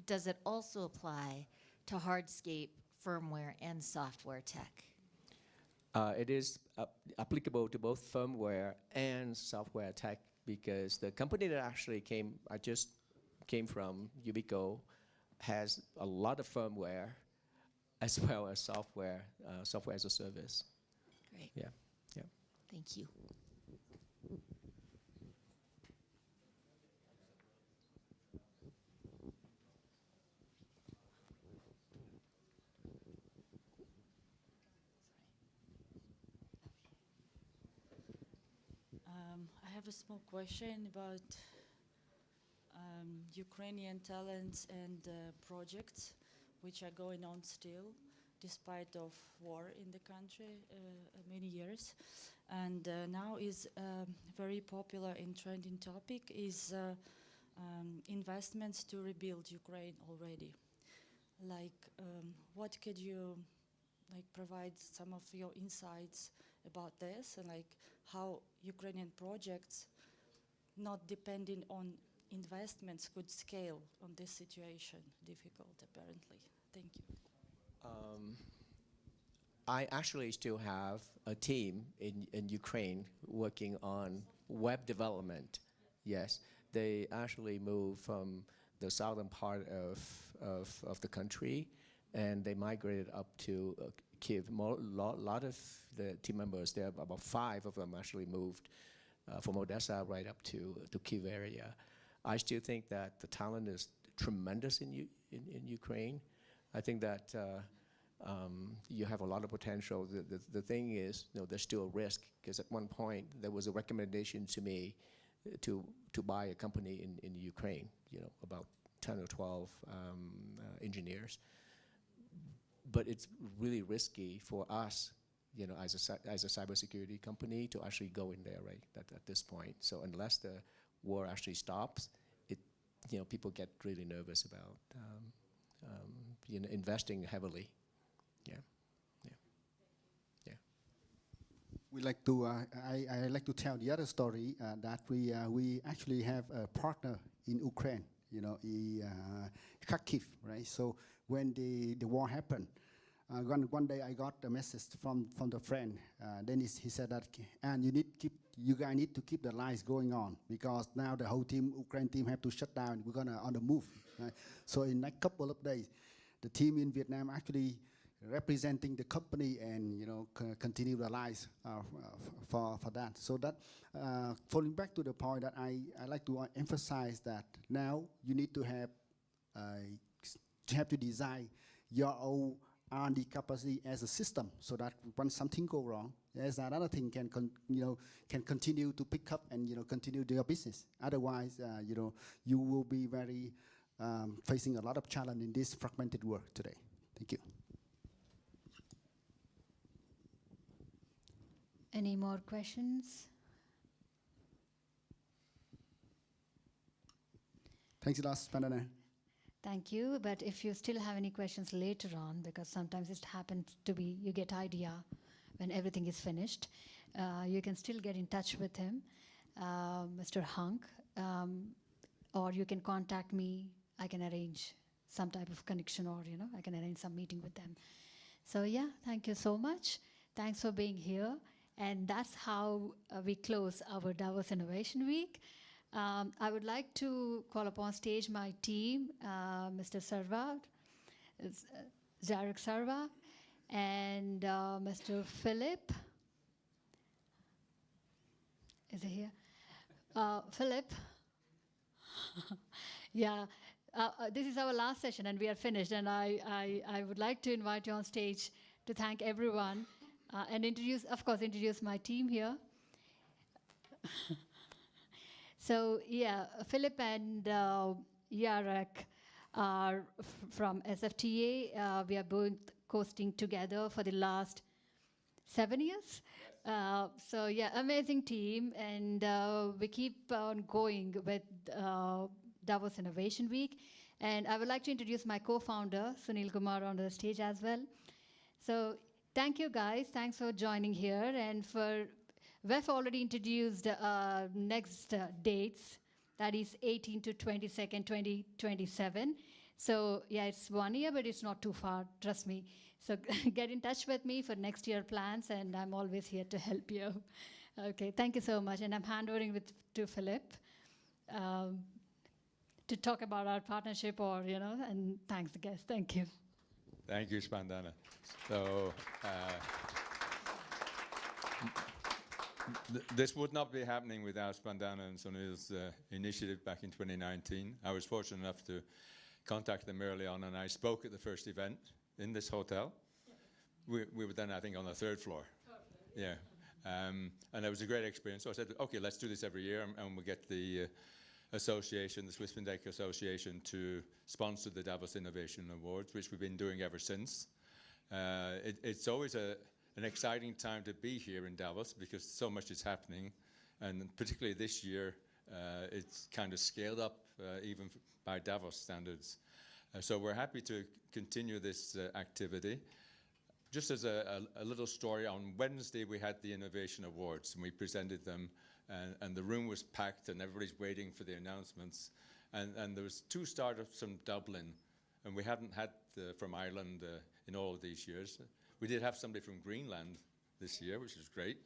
does it also apply to hardscape, firmware, and software tech? It is applicable to both firmware and software tech, because the company that actually I just came from, Ubico, has a lot of firmware as well as software as a service. Great. Yeah, yeah. Thank you. I have a small question about Ukrainian talents and projects which are going on still, despite of war in the country many years. And now is very popular and trending topic is investments to rebuild Ukraine already. Like, what could you provide some of your insights about this, and how Ukrainian projects, not depending on investments, could scale on this situation? Difficult, apparently. Thank you. I actually still have a team in Ukraine working on web development. Yes, they actually moved from the southern part of the country, and they migrated up to Kiev. Lot of the team members there, about 5 of them actually moved from Odessa right up to Kiev area. I still think that the talent is tremendous in Ukraine. I think that you have a lot of potential. The thing is, there's still a risk, because at one point there was a recommendation to me to buy a company in Ukraine, about 10 or 12 engineers. But it's really risky for us, as a cybersecurity company, to actually go in there, right, at this point. So unless the war actually stops, people get really nervous about investing heavily. We like to. I like to tell the other story that we actually have a partner in Ukraine. Kharkiv, right? So when the war happened, one day I got a message from the friend. Then he said that, and you guys need to keep the lights going on, because now the whole Ukraine team have to shut down. We're gonna on the move. Right? So in next couple of days, the team in Vietnam actually representing the company and continue the lives for that. So that falling back to the point that I like to emphasize that now you need to have to design your own R&D capacity as a system, so that when something go wrong, there's another thing can continue to pick up and continue their business. Otherwise, you will be very facing a lot of challenge in this fragmented world today. Thank you. Any more questions? Thanks a lot, Spandana. Thank you. But if you still have any questions later on, because sometimes it happens to be you get idea when everything is finished, you can still get in touch with him, Mr. Hunk, or you can contact me. I can arrange some type of connection, or I can arrange some meeting with them. So yeah, thank you so much. Thanks for being here. And that's how we close our Davos Innovation Week. I would like to call upon stage my team, Mr. Sarva, Jarek Sarva, and Mr. Philip. Is he here? Philip. Yeah. This is our last session, and we are finished. And I would like to invite you on stage to thank everyone. And introduce my team here. So yeah, Philip and Jarek are from SFTA. We are both coasting together for the last 7 years. So yeah, amazing team, and we keep on going with Davos Innovation Week. And I would like to introduce my co-founder, Sunil Kumar, on the stage as well. So thank you, guys. Thanks for joining here. And we've already introduced next dates. That is 18 to 22nd, 2027. So yeah, it's 1 year, but it's not too far, trust me. So get in touch with me for next year plans, and I'm always here to help you. Okay, thank you so much. And I'm handovering to Philip to talk about our partnership, and thanks, guys. Thank you. Thank you, Spandana. So this would not be happening without Spandana and Sunil's initiative back in 2019. I was fortunate enough to contact them early on, and I spoke at the first event in this hotel. We were then, I think, on the 3rd floor. Yeah. And it was a great experience. So I said, okay, let's do this every year, and we'll get the association, the Swiss FinTech Association, to sponsor the Davos Innovation Awards, which we've been doing ever since. It's always an exciting time to be here in Davos, because so much is happening, and particularly this year, it's kind of scaled up even by Davos standards. So we're happy to continue this activity. Just as a little story, on Wednesday we had the Innovation Awards, and we presented them, and the room was packed, and everybody's waiting for the announcements. And there was 2 startups from Dublin, and we hadn't had from Ireland in all of these years. We did have somebody from Greenland this year, which was great.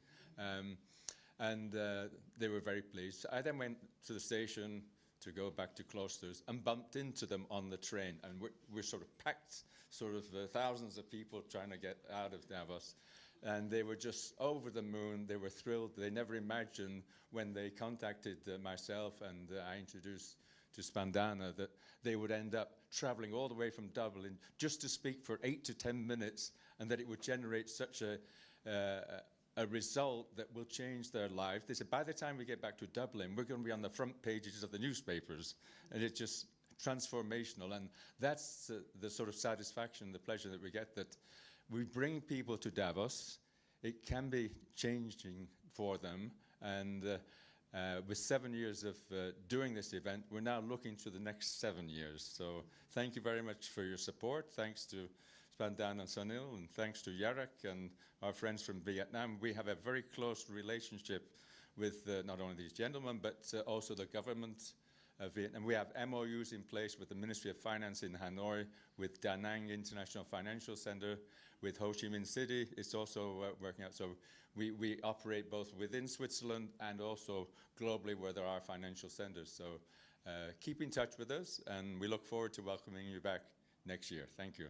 And they were very pleased. I then went to the station to go back to Cloisters and bumped into them on the train. And we're sort of packed, sort of thousands of people trying to get out of Davos. And they were just over the moon. They were thrilled. They never imagined when they contacted myself and I introduced to Spandana that they would end up traveling all the way from Dublin just to speak for 8 to 10 minutes, and that it would generate such a result that will change their life. They said, by the time we get back to Dublin, we're going to be on the front pages of the newspapers. And it's just transformational. And that's the sort of satisfaction, the pleasure that we get, that we bring people to Davos. It can be changing for them. And with 7 years of doing this event, we're now looking to the next 7 years. So thank you very much for your support. Thanks to Spandan and Sunil, and thanks to Yarek and our friends from Vietnam. We have a very close relationship with not only these gentlemen, but also the government of Vietnam. We have MOUs in place with the Ministry of Finance in Hanoi, with Da Nang International Financial Center, with Ho Chi Minh City. It's also working out. So we operate both within Switzerland and also globally where there are financial centers. So keep in touch with us, and we look forward to welcoming you back next year. Thank you.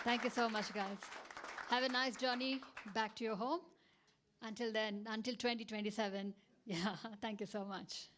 Thank you so much, guys. Have a nice journey back to your home. Until then, until 2027. Yeah, thank you so much.